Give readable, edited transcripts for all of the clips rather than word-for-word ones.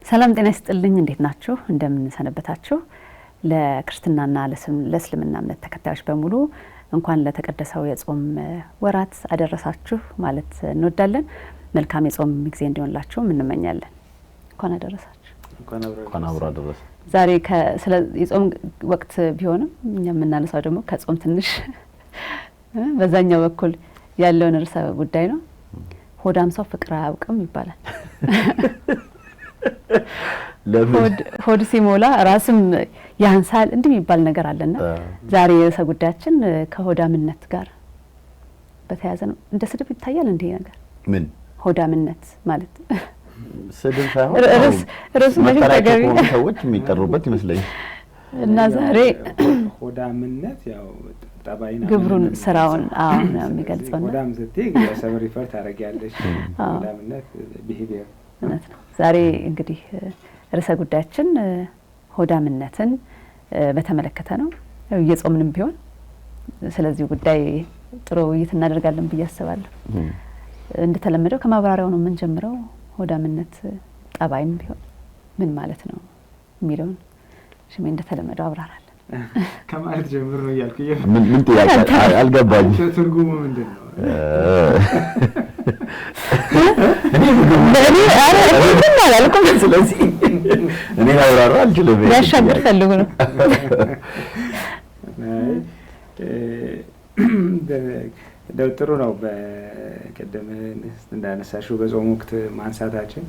ሰላም ጤና ይስጥልኝ እንዴት ናችሁ እንደምን ሰነበታችሁ ለክርስትናና ለእስልምና እምነት ተከታዮች በሙሉ እንኳን ለተቀደሰው የጾም ወራት አደረሳችሁ ማለት እንወዳለን መልካም የጾም ጊዜ እንዲሆንላችሁ እንመኛለን እንኳን አደረሳችሁ እንኳን አብሮ አደረሰ ዛሬ ስለ የጾም ወቅት ቢሆንም እኛ የምናነሳው ደግሞ ከጾም ትንሽ በዛኛው በኩል ያለውን ርዕሰ ጉዳይ ነው ሆዳም ሰው ፍቅር አያውቅም ይባላል ሆድ ሲሞላ ራስም ያንሳል እንዲህ የሚባል ነገር አለና ዛሬ ርዕሰ ጉዳያችን ከሆዳምነት ጋር በተያያዘ ነው እንደ ስድብ ይታያል እንዴ ነገር ምን ሆዳምነት ማለት ስድብ ሳይሆን ርዕሱ ተገቢ ሰዎች የሚጠሩበት ይመስለኛል እና ዛሬ ሆዳምነት ያው ጠባይና ግብሩን ስራውን ነው የሚገልጸው ነው ሆዳም ስትይ የሰብር ሪፈር ታረጋለሽ ሆዳምነት ቢሄቪየር ማለት ነው ዛሬ እንግዲህ ርዕሰ ጉዳያችን ሆዳምነትን በተመለከተ ነው የጾምንም ቢሆን ስለዚህ ጉዳይ ጥሩ ውይይት እናደርጋለን ብዬ አስባለሁ እንደተለመደው ከማብራሪያው ነው የምንጀምረው ሆዳምነት ጠባይም ቢሆን ምን ማለት ነው የሚለውን ሽሜ እንደተለመደው አብራራለን ከማለት ጀምር ነው ያልኩ ምን ጥያቄ አልገባኝ ትርጉሙ ምንድነው እኔ አላልኩም ስለዚህ እኔ አብራራ አልችልም ያሻገር ፈልጉ ነው ጥሩ ነው በቀደም እንዳነሳሽው በጾም ወቅት ማንሳታችን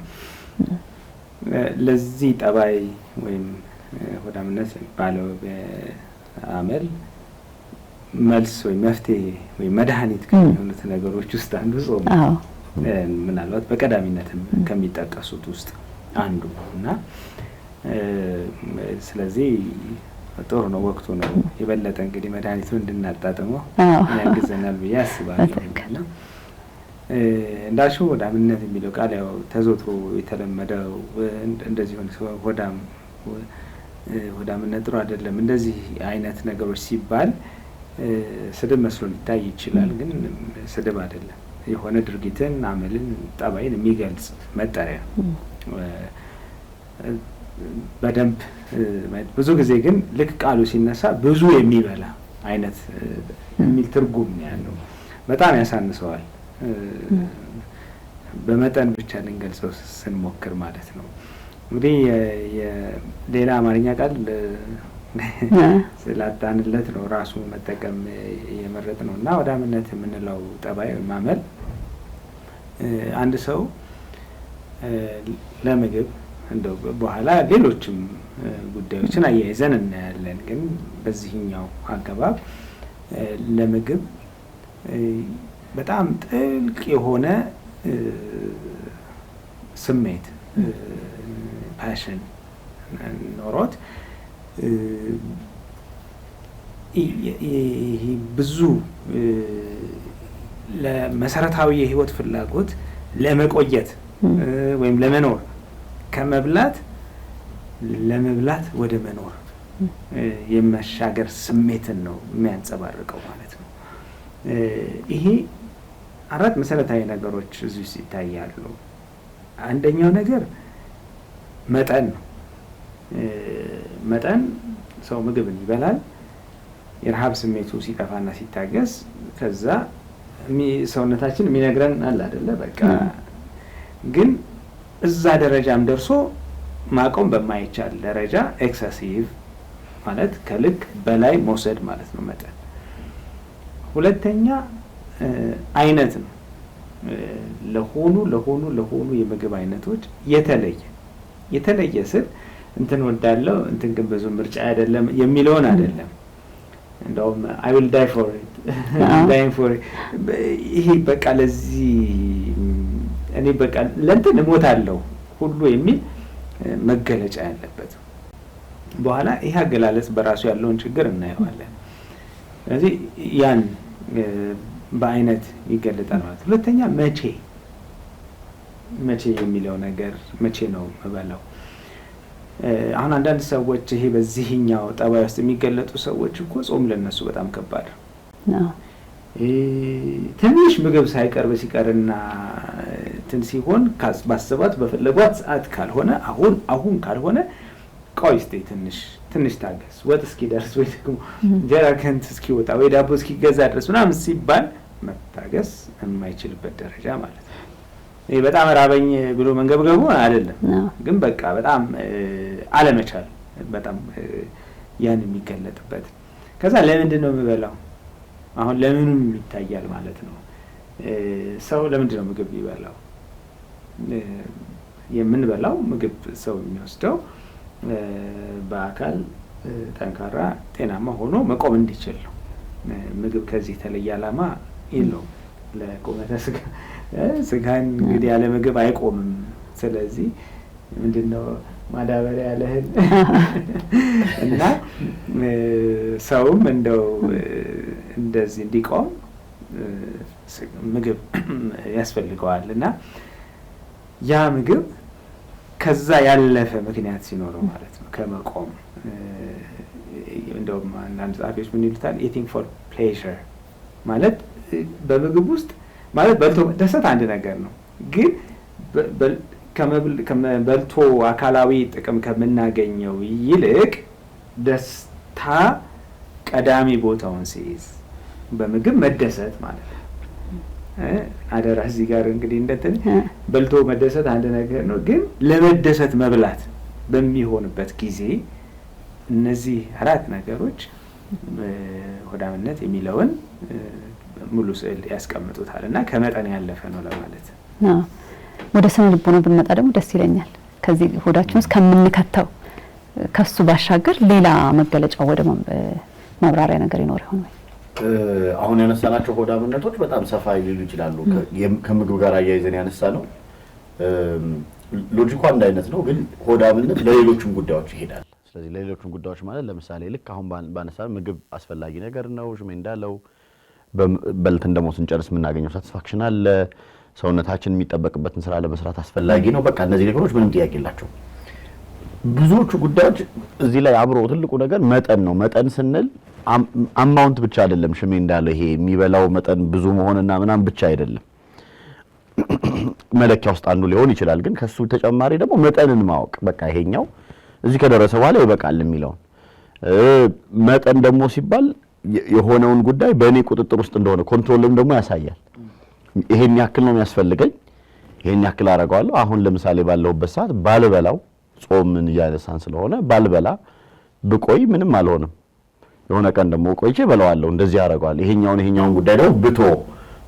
ለዚህ ጠባይ ወይም ሆዳምነት ባለው በአመል መልስ ወይ መፍትሄ ወይ መድኃኒት ከሆኑት ነገሮች ውስጥ አንዱ ጾም ምናልባት በቀዳሚነትም ከሚጠቀሱት ውስጥ አንዱ እና ስለዚህ ጥሩ ነው ወቅቱ ነው የበለጠ እንግዲህ መድኃኒቱን እንድናጣጥመው ያግዘናል ብዬ አስባለሁ እና እንዳልሽው ሆዳምነት የሚለው ቃል ያው ተዘውትሮ የተለመደው እንደዚህ ሆነ ሆዳምነት ጥሩ አይደለም እንደዚህ አይነት ነገሮች ሲባል ስድብ መስሎ ሊታይ ይችላል ግን ስድብ አይደለም የሆነ ድርጊትን አመልን ጠባይን የሚገልጽ መጠሪያ በደንብ ብዙ ጊዜ ግን ልክ ቃሉ ሲነሳ ብዙ የሚበላ አይነት የሚል ትርጉም ነው ያለው በጣም ያሳንሰዋል በመጠን ብቻ ልንገልጸው ስንሞክር ማለት ነው እንግዲህ የሌላ አማርኛ ቃል ስላጣንለት ነው ራሱ መጠቀም የመረጥ ነው እና ሆዳምነት የምንለው ጠባይ ማመል አንድ ሰው ለምግብ እንደው በኋላ ሌሎችም ጉዳዮችን አያይዘን እናያለን ግን በዚህኛው አገባብ ለምግብ በጣም ጥልቅ የሆነ ስሜት ፓሽን ኖሮት ይሄ ብዙ ለመሰረታዊ የህይወት ፍላጎት ለመቆየት ወይም ለመኖር ከመብላት ለመብላት ወደ መኖር የመሻገር ስሜትን ነው የሚያንጸባርቀው ማለት ነው ይሄ አራት መሰረታዊ ነገሮች እዚህ ይታያሉ አንደኛው ነገር መጠን ነው መጠን ሰው ምግብን ይበላል የረሃብ ስሜቱ ሲጠፋና ሲታገስ ከዛ ሰውነታችን የሚነግረን አለ አይደለ በቃ ግን እዛ ደረጃም ደርሶ ማቆም በማይቻል ደረጃ ኤክሰሲቭ ማለት ከልክ በላይ መውሰድ ማለት ነው መጠን ሁለተኛ አይነት ነው ለሆኑ የምግብ አይነቶች የተለየ ስል እንትን ወዳለው እንትን ግን ብዙ ምርጫ አይደለም የሚለውን አይደለም እንደውም I will die for it dying for it ይሄ በቃ ለዚህ እኔ በቃ ለእንትን እሞታለሁ ሁሉ የሚል መገለጫ ያለበት በኋላ ይሄ አገላለጽ በራሱ ያለውን ችግር እናየዋለን ስለዚህ ያን በአይነት ይገለጣል ማለት ሁለተኛ መቼ የሚለው ነገር መቼ ነው መበላው አሁን አንዳንድ ሰዎች ይሄ በዚህኛው ጠባይ ውስጥ የሚገለጡ ሰዎች እኮ ጾም ለነሱ በጣም ከባድ ነው ትንሽ ምግብ ሳይቀርብ ሲቀርና እንትን ሲሆን ባሰባት በፈለጓት ሰዓት ካልሆነ አሁን ካልሆነ ቆይ እስቲ ትንሽ ታገስ፣ ወጥ እስኪደርስ ወይ ደግሞ እንጀራ ከንት እስኪወጣ ወይ ዳቦ እስኪገዛ ድረስ ምናምን ሲባል መታገስ የማይችልበት ደረጃ ማለት ነው። ይሄ በጣም ራበኝ ብሎ መንገብገቡ አይደለም፣ ግን በቃ በጣም አለመቻል በጣም ያን የሚገለጥበት። ከዛ ለምንድን ነው የምበላው? አሁን ለምንም ይታያል ማለት ነው። ሰው ለምንድን ነው ምግብ ይበላው? የምንበላው ምግብ ሰው የሚወስደው በአካል ጠንካራ ጤናማ ሆኖ መቆም እንዲችል ነው። ምግብ ከዚህ የተለየ ዓላማ የለውም። ለቁመተ ስጋን እንግዲህ ያለ ምግብ አይቆምም። ስለዚህ ምንድነው ማዳበሪያ ያለ እህል እና ሰውም እንደው እንደዚህ እንዲቆም ምግብ ያስፈልገዋል እና ያ ምግብ ከዛ ያለፈ ምክንያት ሲኖረው ማለት ነው ከመቆም እንደውም አንዳንድ ጸሐፊዎች ምን ይሉታል ኢቲንግ ፎር ፕሌዠር ማለት በምግብ ውስጥ ማለት በልቶ መደሰት አንድ ነገር ነው፣ ግን በልቶ አካላዊ ጥቅም ከምናገኘው ይልቅ ደስታ ቀዳሚ ቦታውን ሲይዝ በምግብ መደሰት ማለት ነው። አደራ እዚህ ጋር እንግዲህ እንደትን በልቶ መደሰት አንድ ነገር ነው፣ ግን ለመደሰት መብላት በሚሆንበት ጊዜ እነዚህ አራት ነገሮች ሆዳምነት የሚለውን ሙሉ ስዕል ያስቀምጡታል እና ከመጠን ያለፈ ነው ለማለት ነው። ወደ ስነ ልቦና ብንመጣ ደግሞ ደስ ይለኛል። ከዚህ ሆዳችን ውስጥ ከምንከተው ከሱ ባሻገር ሌላ መገለጫው ወደ ማብራሪያ ነገር ይኖር ይሆን ወይ? አሁን ያነሳናቸው ሆዳምነቶች በጣም ሰፋ ሊሉ ይችላሉ። ከምግብ ጋር አያይዘን ያነሳ ነው። ሎጂኩ አንድ አይነት ነው፣ ግን ሆዳምነት ለሌሎችም ጉዳዮች ይሄዳል። ስለዚህ ለሌሎችም ጉዳዮች ማለት ለምሳሌ ልክ አሁን ባነሳን ምግብ አስፈላጊ ነገር ነው። ሽሜ እንዳለው በልተን ደግሞ ስንጨርስ የምናገኘው ሳቲስፋክሽን አለ። ሰውነታችን የሚጠበቅበትን ስራ ለመስራት አስፈላጊ ነው። በቃ እነዚህ ነገሮች ምንም ጥያቄ የላቸው። ብዙዎቹ ጉዳዮች እዚህ ላይ አብሮ ትልቁ ነገር መጠን ነው። መጠን ስንል አማውንት ብቻ አይደለም። ሽሜ እንዳለው ይሄ የሚበላው መጠን ብዙ መሆንና ምናምን ብቻ አይደለም። መለኪያ ውስጥ አንዱ ሊሆን ይችላል፣ ግን ከሱ ተጨማሪ ደግሞ መጠንን ማወቅ በቃ ይሄኛው እዚህ ከደረሰ በኋላ ይበቃል የሚለውን መጠን ደግሞ ሲባል የሆነውን ጉዳይ በእኔ ቁጥጥር ውስጥ እንደሆነ ኮንትሮልም ደግሞ ያሳያል። ይሄን ያክል ነው የሚያስፈልገኝ፣ ይሄን ያክል አደርገዋለሁ። አሁን ለምሳሌ ባለሁበት ሰዓት ባልበላው ጾምን እያነሳን ስለሆነ ባልበላ ብቆይ ምንም አልሆንም። የሆነ ቀን ደግሞ ቆይቼ በላዋለሁ፣ እንደዚህ አደርገዋለሁ። ይሄኛውን ጉዳይ ደግሞ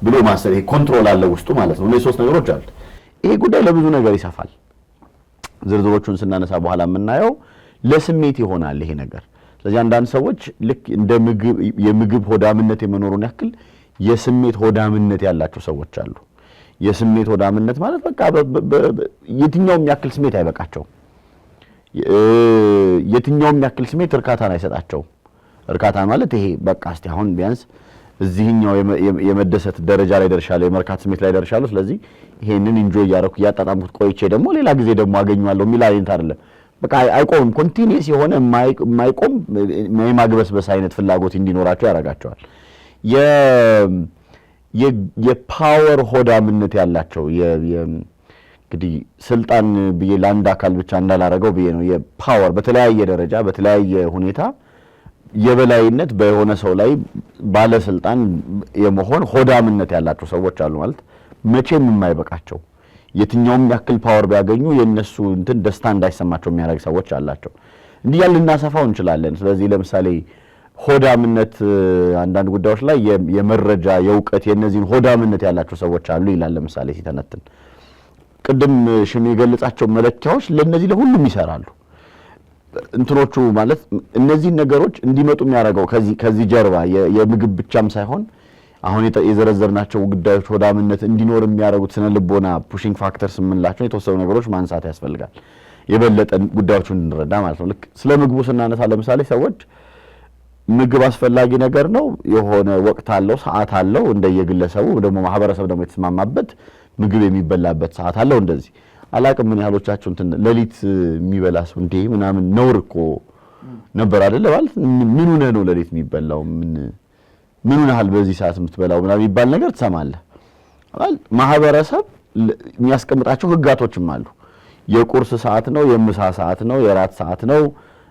ብሎ ማሰብ ይሄ ኮንትሮል አለ ውስጡ ማለት ነው። እነዚህ ሶስት ነገሮች አሉ። ይሄ ጉዳይ ለብዙ ነገር ይሰፋል። ዝርዝሮቹን ስናነሳ በኋላ የምናየው ለስሜት ይሆናል ይሄ ነገር። ስለዚህ አንዳንድ ሰዎች ልክ እንደ የምግብ ሆዳምነት የመኖሩን ያክል የስሜት ሆዳምነት ያላቸው ሰዎች አሉ። የስሜት ሆዳምነት ማለት በቃ የትኛውም ያክል ስሜት አይበቃቸውም። የትኛውም ያክል ስሜት እርካታን አይሰጣቸውም። እርካታ ማለት ይሄ በቃ እስቲ አሁን ቢያንስ እዚህኛው የመደሰት ደረጃ ላይ ደርሻለሁ፣ የመርካት ስሜት ላይ ደርሻለሁ። ስለዚህ ይሄንን ኢንጆይ ያደረኩ ያጣጣምኩት ቆይቼ ደግሞ ሌላ ጊዜ ደግሞ አገኘዋለሁ የሚል አይነት አይደለም። በቃ አይቆምም። ኮንቲኒየስ የሆነ የማይቆም የማግበስበስ አይነት ፍላጎት እንዲኖራቸው ያደርጋቸዋል። የፓወር ሆዳምነት ያላቸው እንግዲህ ስልጣን ብዬ ለአንድ አካል ብቻ እንዳላረገው ብዬ ነው። የፓወር በተለያየ ደረጃ በተለያየ ሁኔታ የበላይነት በሆነ ሰው ላይ ባለስልጣን የመሆን ሆዳምነት ያላቸው ሰዎች አሉ። ማለት መቼም የማይበቃቸው የትኛውም ያክል ፓወር ቢያገኙ የነሱ እንትን ደስታ እንዳይሰማቸው የሚያደርግ ሰዎች አላቸው። እንዲህ ያለ ልናሰፋው እንችላለን። ስለዚህ ለምሳሌ ሆዳምነት አንዳንድ ጉዳዮች ላይ የመረጃ የእውቀት የነዚህን ሆዳምነት ያላቸው ሰዎች አሉ ይላል። ለምሳሌ ሲተነትን ቅድም ሽሜ የገለጻቸው መለኪያዎች ለነዚህ ለሁሉም ይሰራሉ። እንትኖቹ ማለት እነዚህ ነገሮች እንዲመጡ የሚያደርገው ከዚህ ጀርባ የምግብ ብቻም ሳይሆን አሁን የዘረዘርናቸው ጉዳዮች ሆዳምነት እንዲኖር የሚያደርጉት ስነ ልቦና ፑሺንግ ፋክተርስ የምንላቸው የተወሰኑ ነገሮች ማንሳት ያስፈልጋል፣ የበለጠ ጉዳዮቹን እንረዳ ማለት ነው። ልክ ስለ ምግቡ ስናነሳ ለምሳሌ ሰዎች ምግብ አስፈላጊ ነገር ነው፣ የሆነ ወቅት አለው፣ ሰዓት አለው፣ እንደየግለሰቡ ደግሞ ማህበረሰብ ደግሞ የተስማማበት ምግብ የሚበላበት ሰዓት አለው። እንደዚህ አላቅም ምን ያህሎቻችሁ እንትን ሌሊት የሚበላ ሰው እንዴ ምናምን ነውር እኮ ነበር አይደለ? ማለት ምን ሆነ ነው ሌሊት የሚበላው ምን ያህል በዚህ ሰዓት የምትበላው ምናምን ይባል ነገር ትሰማለህ። ማህበረሰብ የሚያስቀምጣቸው ህጋቶችም አሉ። የቁርስ ሰዓት ነው፣ የምሳ ሰዓት ነው፣ የራት ሰዓት ነው፣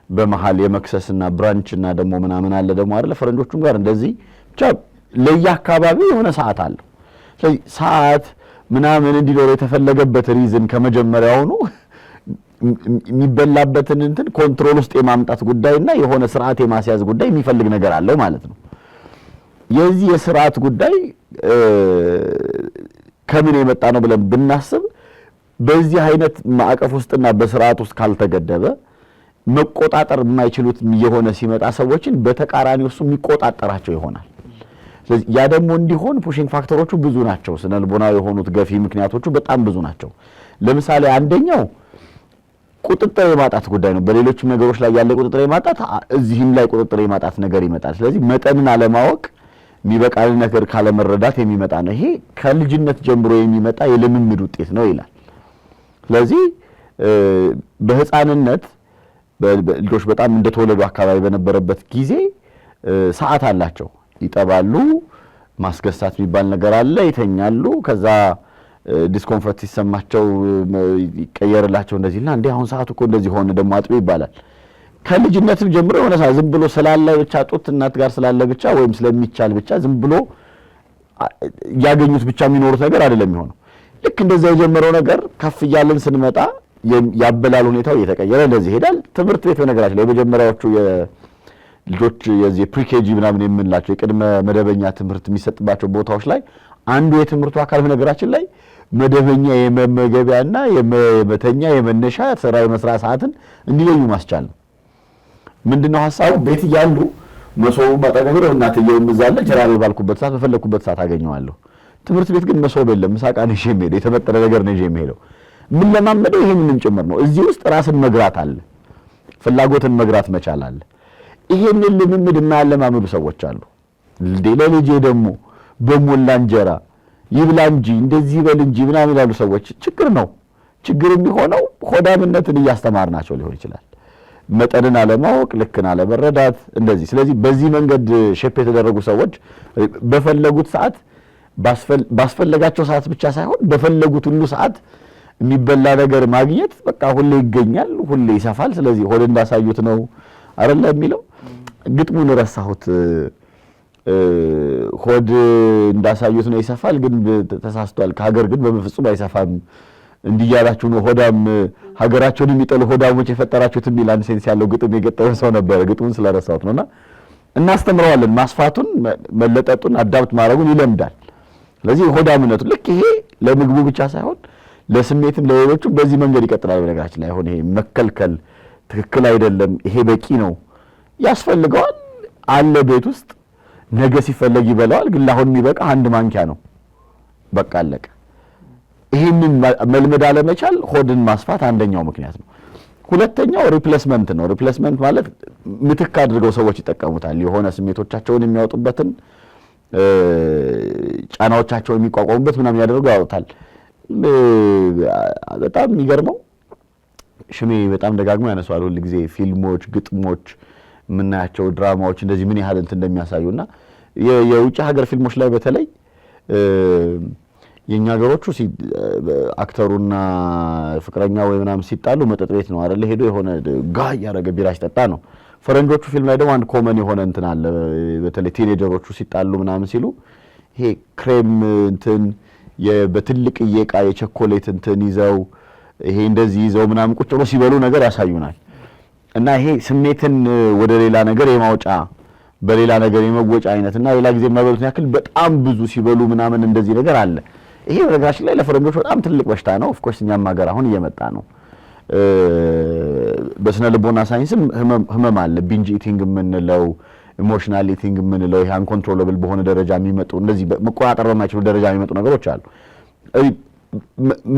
በመሃል የመክሰስና ብራንችና ደግሞ ምናምን አለ ደግሞ አይደለ ፈረንጆቹም ጋር እንደዚህ ብቻ ለየአካባቢው የሆነ ሰዓት አለ። ስለዚህ ሰዓት ምናምን እንዲኖር የተፈለገበት ሪዝን ከመጀመሪያውኑ የሚበላበትን እንትን ኮንትሮል ውስጥ የማምጣት ጉዳይና የሆነ ስርዓት የማስያዝ ጉዳይ የሚፈልግ ነገር አለው ማለት ነው። የዚህ የስርዓት ጉዳይ ከምን የመጣ ነው ብለን ብናስብ በዚህ አይነት ማዕቀፍ ውስጥና በስርዓት ውስጥ ካልተገደበ መቆጣጠር የማይችሉት የሆነ ሲመጣ ሰዎችን በተቃራኒ ውስጥ የሚቆጣጠራቸው ይሆናል። ስለዚህ ያ ደግሞ እንዲሆን ፑሽንግ ፋክተሮቹ ብዙ ናቸው። ስነልቦናዊ የሆኑት ገፊ ምክንያቶቹ በጣም ብዙ ናቸው። ለምሳሌ አንደኛው ቁጥጥር የማጣት ጉዳይ ነው። በሌሎችም ነገሮች ላይ ያለ ቁጥጥር የማጣት እዚህም ላይ ቁጥጥር የማጣት ነገር ይመጣል። ስለዚህ መጠንን አለማወቅ የሚበቃል ነገር ካለመረዳት የሚመጣ ነው። ይሄ ከልጅነት ጀምሮ የሚመጣ የልምምድ ውጤት ነው ይላል። ስለዚህ በህፃንነት ልጆች በጣም እንደተወለዱ አካባቢ በነበረበት ጊዜ ሰዓት አላቸው። ይጠባሉ፣ ማስገሳት የሚባል ነገር አለ፣ ይተኛሉ። ከዛ ዲስኮምፎርት ሲሰማቸው ይቀየርላቸው እንደዚህና እንዴ አሁን ሰዓቱ እኮ እንደዚህ ሆነ ደግሞ አጥቢ ይባላል። ከልጅነትም ጀምሮ የሆነ ሰዓት ዝም ብሎ ስላለ ብቻ ጡት እናት ጋር ስላለ ብቻ ወይም ስለሚቻል ብቻ ዝም ብሎ ያገኙት ብቻ የሚኖሩት ነገር አይደለም የሚሆነው። ልክ እንደዛ የጀመረው ነገር ከፍ እያለን ስንመጣ ያበላል ሁኔታው እየተቀየረ እንደዚህ ይሄዳል። ትምህርት ቤት በነገራችን ላይ የመጀመሪያዎቹ የልጆች የዚህ ፕሪኬጂ ምናምን የምንላቸው የቅድመ መደበኛ ትምህርት የሚሰጥባቸው ቦታዎች ላይ አንዱ የትምህርቱ አካል በነገራችን ላይ መደበኛ የመመገቢያና የመተኛ የመነሻ ስራ የመስራት ሰዓትን እንዲለዩ ማስቻል ነው። ምንድነው ሐሳቡ? ቤት እያሉ መሶቡ ባጠገብ ነው፣ እናትየው እዛለች፣ ራቤ ባልኩበት ሰዓት በፈለኩበት ሰዓት አገኘዋለሁ። ትምህርት ቤት ግን መሶብ የለም። ምሳቃ ነሽ የሚሄደው የተመጠረ ነገር ነሽ የሚሄደው ምን ለማመደው ይሄንንም ጭምር ነው። እዚህ ውስጥ ራስን መግራት አለ፣ ፍላጎትን መግራት መቻል አለ። ይሄንን ልምምድ የማያለማምዱ ሰዎች አሉ። ለልጄ ደግሞ በሞላ እንጀራ ይብላ እንጂ እንደዚህ ይበል እንጂ ምናምን ያሉ ሰዎች ችግር ነው። ችግር የሚሆነው ሆዳምነትን እያስተማርናቸው ሊሆን ይችላል። መጠንን አለማወቅ፣ ልክን አለመረዳት እንደዚህ። ስለዚህ በዚህ መንገድ ሼፕ የተደረጉ ሰዎች በፈለጉት ሰዓት ባስፈለጋቸው ሰዓት ብቻ ሳይሆን በፈለጉት ሁሉ ሰዓት የሚበላ ነገር ማግኘት በቃ ሁሌ ይገኛል፣ ሁሌ ይሰፋል። ስለዚህ ሆድ እንዳሳዩት ነው አይደለ የሚለው። ግጥሙን ረሳሁት። ሆድ እንዳሳዩት ነው ይሰፋል፣ ግን ተሳስቷል። ከሀገር ግን በፍጹም አይሰፋም። እንዲያላችሁ ነው ሆዳም ሀገራቸውን የሚጠሉ ሆዳሞች የፈጠራችሁት የሚል አንድ ሴንስ ያለው ግጥም የገጠመ ሰው ነበር። ግጥሙን ስለረሳሁት ነውና እናስተምረዋለን። ማስፋቱን፣ መለጠጡን፣ አዳፕት ማድረጉን ይለምዳል። ስለዚህ ሆዳምነቱ ልክ ይሄ ለምግቡ ብቻ ሳይሆን ለስሜትም ለሌሎችም በዚህ መንገድ ይቀጥላል። በነገራችን ላይ አሁን ይሄ መከልከል ትክክል አይደለም፣ ይሄ በቂ ነው ያስፈልገዋል አለ ቤት ውስጥ ነገ ሲፈለግ ይበላዋል። ግን ለአሁን የሚበቃ አንድ ማንኪያ ነው፣ በቃ አለቀ። ይሄንን መልመድ አለመቻል ሆድን ማስፋት አንደኛው ምክንያት ነው። ሁለተኛው ሪፕሌስመንት ነው። ሪፕሌስመንት ማለት ምትክ አድርገው ሰዎች ይጠቀሙታል። የሆነ ስሜቶቻቸውን የሚያወጡበትን ጫናዎቻቸውን የሚቋቋሙበት ምናምን ያደርገው ያወጣል። በጣም የሚገርመው ሽሜ በጣም ደጋግሞ ያነሳዋል ሁሉ ጊዜ ፊልሞች፣ ግጥሞች፣ የምናያቸው ድራማዎች እንደዚህ ምን ያህል እንትን እንደሚያሳዩና የውጭ ሀገር ፊልሞች ላይ በተለይ የኛ ሀገሮቹ አክተሩና ፍቅረኛ ወይ ምናምን ሲጣሉ መጠጥ ቤት ነው አይደል ሄዶ የሆነ ጋይ ያረገ ቢራ ሲጠጣ ነው። ፈረንጆቹ ፊልም ላይ ደግሞ አንድ ኮመን የሆነ እንትን አለ። በተለይ ቲኔጀሮቹ ሲጣሉ ምናምን ሲሉ ይሄ ክሬም እንትን በትልቅ እየቃ የቸኮሌት እንትን ይዘው ይሄ እንደዚህ ይዘው ምናምን ቁጭ ብሎ ሲበሉ ነገር ያሳዩናል። እና ይሄ ስሜትን ወደ ሌላ ነገር የማውጫ በሌላ ነገር የመወጫ አይነትና ሌላ ጊዜ የማይበሉት ያክል በጣም ብዙ ሲበሉ ምናምን እንደዚህ ነገር አለ። ይሄ በነገራችን ላይ ለፈረንጆች በጣም ትልቅ በሽታ ነው። ኦፍ ኮርስ እኛም ሀገር አሁን እየመጣ ነው። በስነ ልቦና ሳይንስም ህመም አለ። ቢንጅ ኢቲንግ የምንለው ኢሞሽናል ኢቲንግ የምንለው ይሄ አንኮንትሮለብል በሆነ ደረጃ የሚመጡ እንደዚህ መቆጣጠር በማይችሉ ደረጃ የሚመጡ ነገሮች አሉ።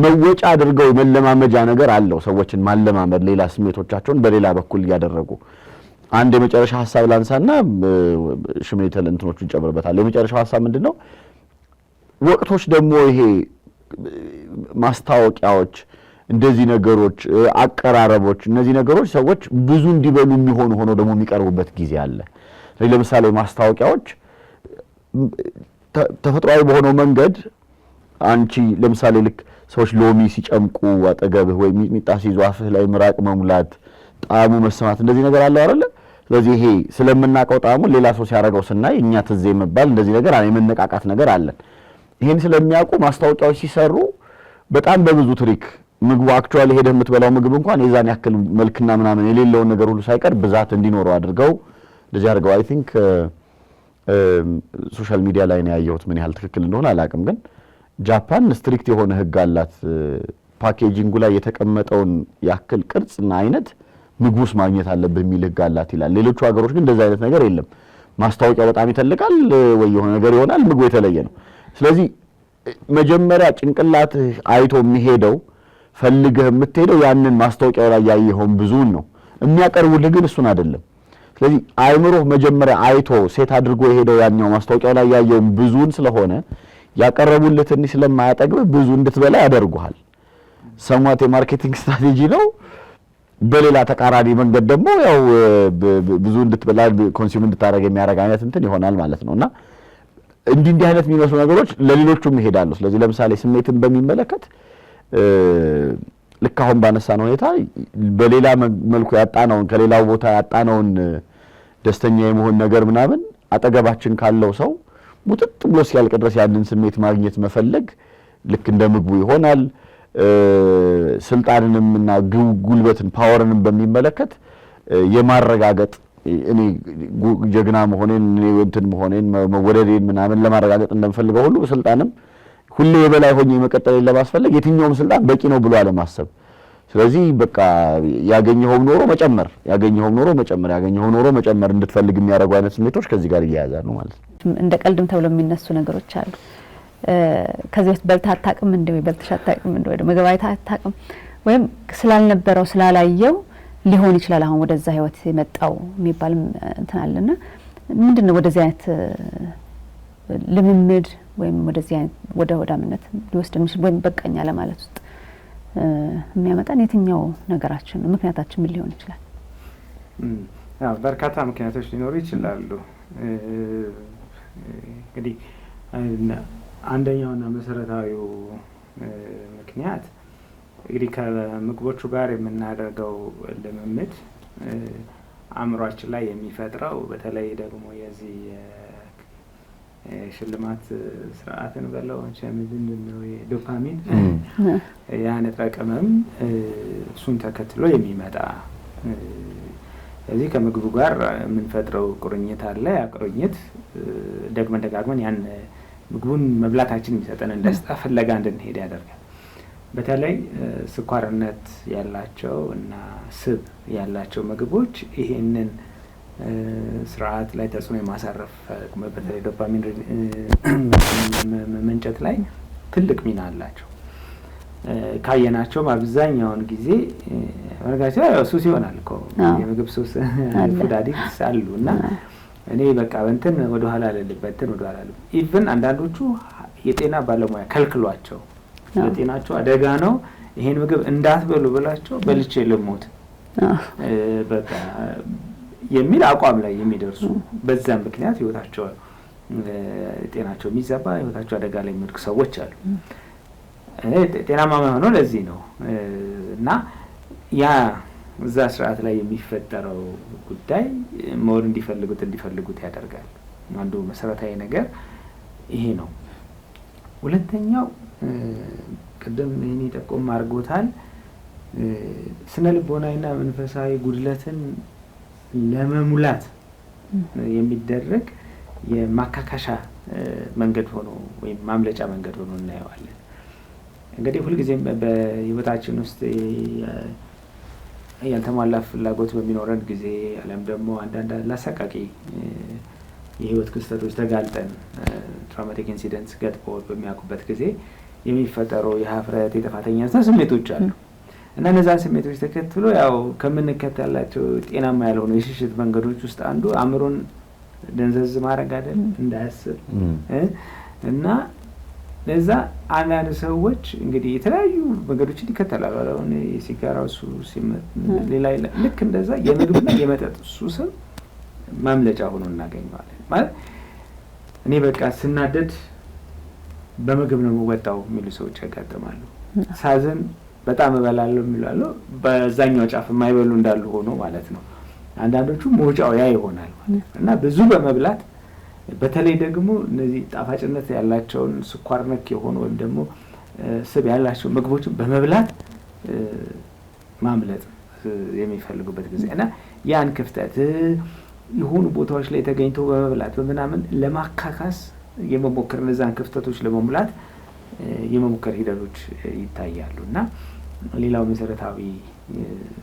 መወጫ አድርገው መለማመጃ ነገር አለው። ሰዎችን ማለማመድ ሌላ ስሜቶቻቸውን በሌላ በኩል እያደረጉ አንድ የመጨረሻ ሐሳብ ላንሳና ሽሜተል እንትኖቹን ጨምርበታል። የመጨረሻው ሐሳብ ምንድነው? ወቅቶች ደግሞ ይሄ ማስታወቂያዎች እንደዚህ ነገሮች አቀራረቦች እነዚህ ነገሮች ሰዎች ብዙ እንዲበሉ የሚሆኑ ሆኖ ደግሞ የሚቀርቡበት ጊዜ አለ። ለምሳሌ ማስታወቂያዎች ተፈጥሯዊ በሆነው መንገድ አንቺ ለምሳሌ ልክ ሰዎች ሎሚ ሲጨምቁ አጠገብህ ወይ ሚጥሚጣ ሲይዙ አፍህ ላይ ምራቅ መሙላት ጣዕሙ መሰማት እንደዚህ ነገር አለው አይደለ? ስለዚህ ይሄ ስለምናውቀው ጣዕሙ ሌላ ሰው ሲያደርገው ስናይ እኛ ትዝ የመባል እንደዚህ ነገር አለ፣ የመነቃቃት ነገር አለን። ይሄን ስለሚያውቁ ማስታወቂያዎች ሲሰሩ በጣም በብዙ ትሪክ ምግቡ አክቹአሊ ሄደህ የምትበላው ምግብ እንኳን የዛን ያክል መልክና ምናምን የሌለውን ነገር ሁሉ ሳይቀር ብዛት እንዲኖረው አድርገው እንደዚህ አድርገው አይ ቲንክ ሶሻል ሚዲያ ላይ ነው ያየሁት። ምን ያህል ትክክል እንደሆነ አላውቅም፣ ግን ጃፓን ስትሪክት የሆነ ህግ አላት። ፓኬጂንጉ ላይ የተቀመጠውን ያክል ቅርጽና አይነት ምግብ ውስጥ ማግኘት አለብህ የሚል ህግ አላት ይላል። ሌሎቹ ሀገሮች ግን እንደዛ አይነት ነገር የለም። ማስታወቂያ በጣም ይተልቃል ወይ የሆነ ነገር ይሆናል፣ ምግቡ የተለየ ነው። ስለዚህ መጀመሪያ ጭንቅላትህ አይቶ የሚሄደው ፈልገህ የምትሄደው ያንን ማስታወቂያው ላይ ያየኸውን ብዙን ነው። የሚያቀርቡልህ ግን እሱን አይደለም። ስለዚህ አይምሮህ መጀመሪያ አይቶ ሴት አድርጎ የሄደው ያኛው ማስታወቂያው ላይ ያየውን ብዙን ስለሆነ ያቀረቡልህ ትንሽ ስለማያጠግብህ ብዙ እንድትበላ ያደርጉሃል። ሰሟት የማርኬቲንግ ስትራቴጂ ነው። በሌላ ተቃራኒ መንገድ ደግሞ ያው ብዙ እንድትበላ ኮንሱም እንድታደርግ የሚያደርግ አይነት እንትን ይሆናል ማለት ነውና እንዲህ አይነት የሚመስሉ ነገሮች ለሌሎቹም ይሄዳሉ። ስለዚህ ለምሳሌ ስሜትን በሚመለከት ልክ አሁን ባነሳነው ሁኔታ በሌላ መልኩ ያጣነውን ከሌላው ቦታ ያጣነውን ደስተኛ የመሆን ነገር ምናምን አጠገባችን ካለው ሰው ሙጥጥ ብሎ ሲያልቅ ድረስ ያንን ስሜት ማግኘት መፈለግ ልክ እንደ ምግቡ ይሆናል። ስልጣንንም እና ጉልበትን ፓወርንም በሚመለከት የማረጋገጥ እኔ ጀግና መሆኔን እኔ እንትን መሆኔን መወደዴን ምናምን ለማረጋገጥ እንደምፈልገው ሁሉ ስልጣንም ሁሌ የበላይ ሆኜ መቀጠልን ለማስፈልግ የትኛውም ስልጣን በቂ ነው ብሎ አለማሰብ። ስለዚህ በቃ ያገኘኸው ኖሮ መጨመር እንድትፈልግ የሚያደርጉ አይነት ስሜቶች ከዚህ ጋር እያያዛሉ ማለት ነው። እንደ ቀልድም ተብሎ የሚነሱ ነገሮች አሉ። ከዚህ በፊት በልተህ አታውቅም እንደ ወይ በልተሽ አታውቅም እንደ ወይ ምግብ አይተህ አታውቅም ወይም ስላልነበረው ስላላየው ሊሆን ይችላል አሁን ወደዛ ህይወት የመጣው የሚባልም እንትን አለና ምንድነው ወደዚህ አይነት ልምምድ ወይም ወደዚህ አይነት ወደ ሆዳምነት ሊወስድ የሚችል ወይም በቃኛ ለማለት ውስጥ የሚያመጣን የትኛው ነገራችን ነው? ምክንያታችን ምን ሊሆን ይችላል? ያው በርካታ ምክንያቶች ሊኖሩ ይችላሉ። እንግዲህ አንደኛውና መሰረታዊው ምክንያት እንግዲህ ከምግቦቹ ጋር የምናደርገው ልምምድ አእምሯችን ላይ የሚፈጥረው በተለይ ደግሞ የዚህ ሽልማት ስርዓትን በለው ምንድነው የዶፓሚን ያ ንጥረ ቅመም እሱን ተከትሎ የሚመጣ ስለዚህ ከምግቡ ጋር የምንፈጥረው ቁርኝት አለ። ያ ቁርኝት ደግመን ደጋግመን ያን ምግቡን መብላታችን የሚሰጠን ደስታ ፍለጋ እንድንሄድ ያደርጋል። በተለይ ስኳርነት ያላቸው እና ስብ ያላቸው ምግቦች ይሄንን ስርዓት ላይ ተጽዕኖ የማሳረፍ በተለይ ዶፓሚን መንጨት ላይ ትልቅ ሚና አላቸው። ካየናቸው አብዛኛውን ጊዜ ወርጋቸው ሱስ ይሆናል እኮ የምግብ ሱስ ፉድ አዲክትስ አሉ እና እኔ በቃ እንትን ወደ ኋላ ለልበትን ወደ ኋላ ኢቭን አንዳንዶቹ የጤና ባለሙያ ከልክሏቸው ለጤናቸው አደጋ ነው ይሄን ምግብ እንዳትበሉ ብላቸው በልቼ ልሞት በቃ የሚል አቋም ላይ የሚደርሱ በዛም ምክንያት ህይወታቸው ጤናቸው የሚዛባ ህይወታቸው አደጋ ላይ የሚወድቅ ሰዎች አሉ። ጤናማ ሆኖ ለዚህ ነው እና ያ እዛ ስርዓት ላይ የሚፈጠረው ጉዳይ ሞር እንዲፈልጉት ያደርጋል። አንዱ መሰረታዊ ነገር ይሄ ነው። ሁለተኛው ቅድም ይሄን ጠቆም አድርጎታል። ስነ ልቦናዊና መንፈሳዊ ጉድለትን ለመሙላት የሚደረግ የማካካሻ መንገድ ሆኖ ወይም ማምለጫ መንገድ ሆኖ እናየዋለን። እንግዲህ ሁልጊዜም በህይወታችን ውስጥ ያልተሟላ ፍላጎት በሚኖረን ጊዜ አለም ደግሞ አንዳንድ አሰቃቂ የህይወት ክስተቶች ተጋልጠን ትራውማቲክ ኢንሲደንትስ ገጥሞት በሚያውቁበት ጊዜ የሚፈጠሩ የሀፍረት የጥፋተኝነት ስሜቶች አሉ እና እነዛን ስሜቶች ተከትሎ ያው ከምንከተላቸው ጤናማ ያልሆኑ የሽሽት መንገዶች ውስጥ አንዱ አእምሮን ደንዘዝ ማድረግ አይደል እንዳያስብ እና ለዛ አንዳንድ ሰዎች እንግዲህ የተለያዩ መንገዶችን ይከተላሉ። አሁን የሲጋራው ሱስ ሌላ ልክ እንደዛ የምግብና የመጠጥ ሱስም ማምለጫ ሆኖ እናገኘዋለን። ማለት እኔ በቃ ስናደድ በምግብ ነው የምወጣው የሚሉ ሰዎች ያጋጥማሉ። ሳዝን በጣም እበላለሁ የሚላሉ በዛኛው ጫፍ የማይበሉ እንዳሉ ሆኖ ማለት ነው። አንዳንዶቹ መውጫው ያ ይሆናል ማለት እና ብዙ በመብላት በተለይ ደግሞ እነዚህ ጣፋጭነት ያላቸውን ስኳር ነክ የሆኑ ወይም ደግሞ ስብ ያላቸው ምግቦችን በመብላት ማምለጥ የሚፈልጉበት ጊዜ እና ያን ክፍተት የሆኑ ቦታዎች ላይ ተገኝቶ በመብላት በምናምን ለማካካስ የመሞከር እነዛን ክፍተቶች ለመሙላት የመሞከር ሂደቶች ይታያሉ እና ሌላው መሰረታዊ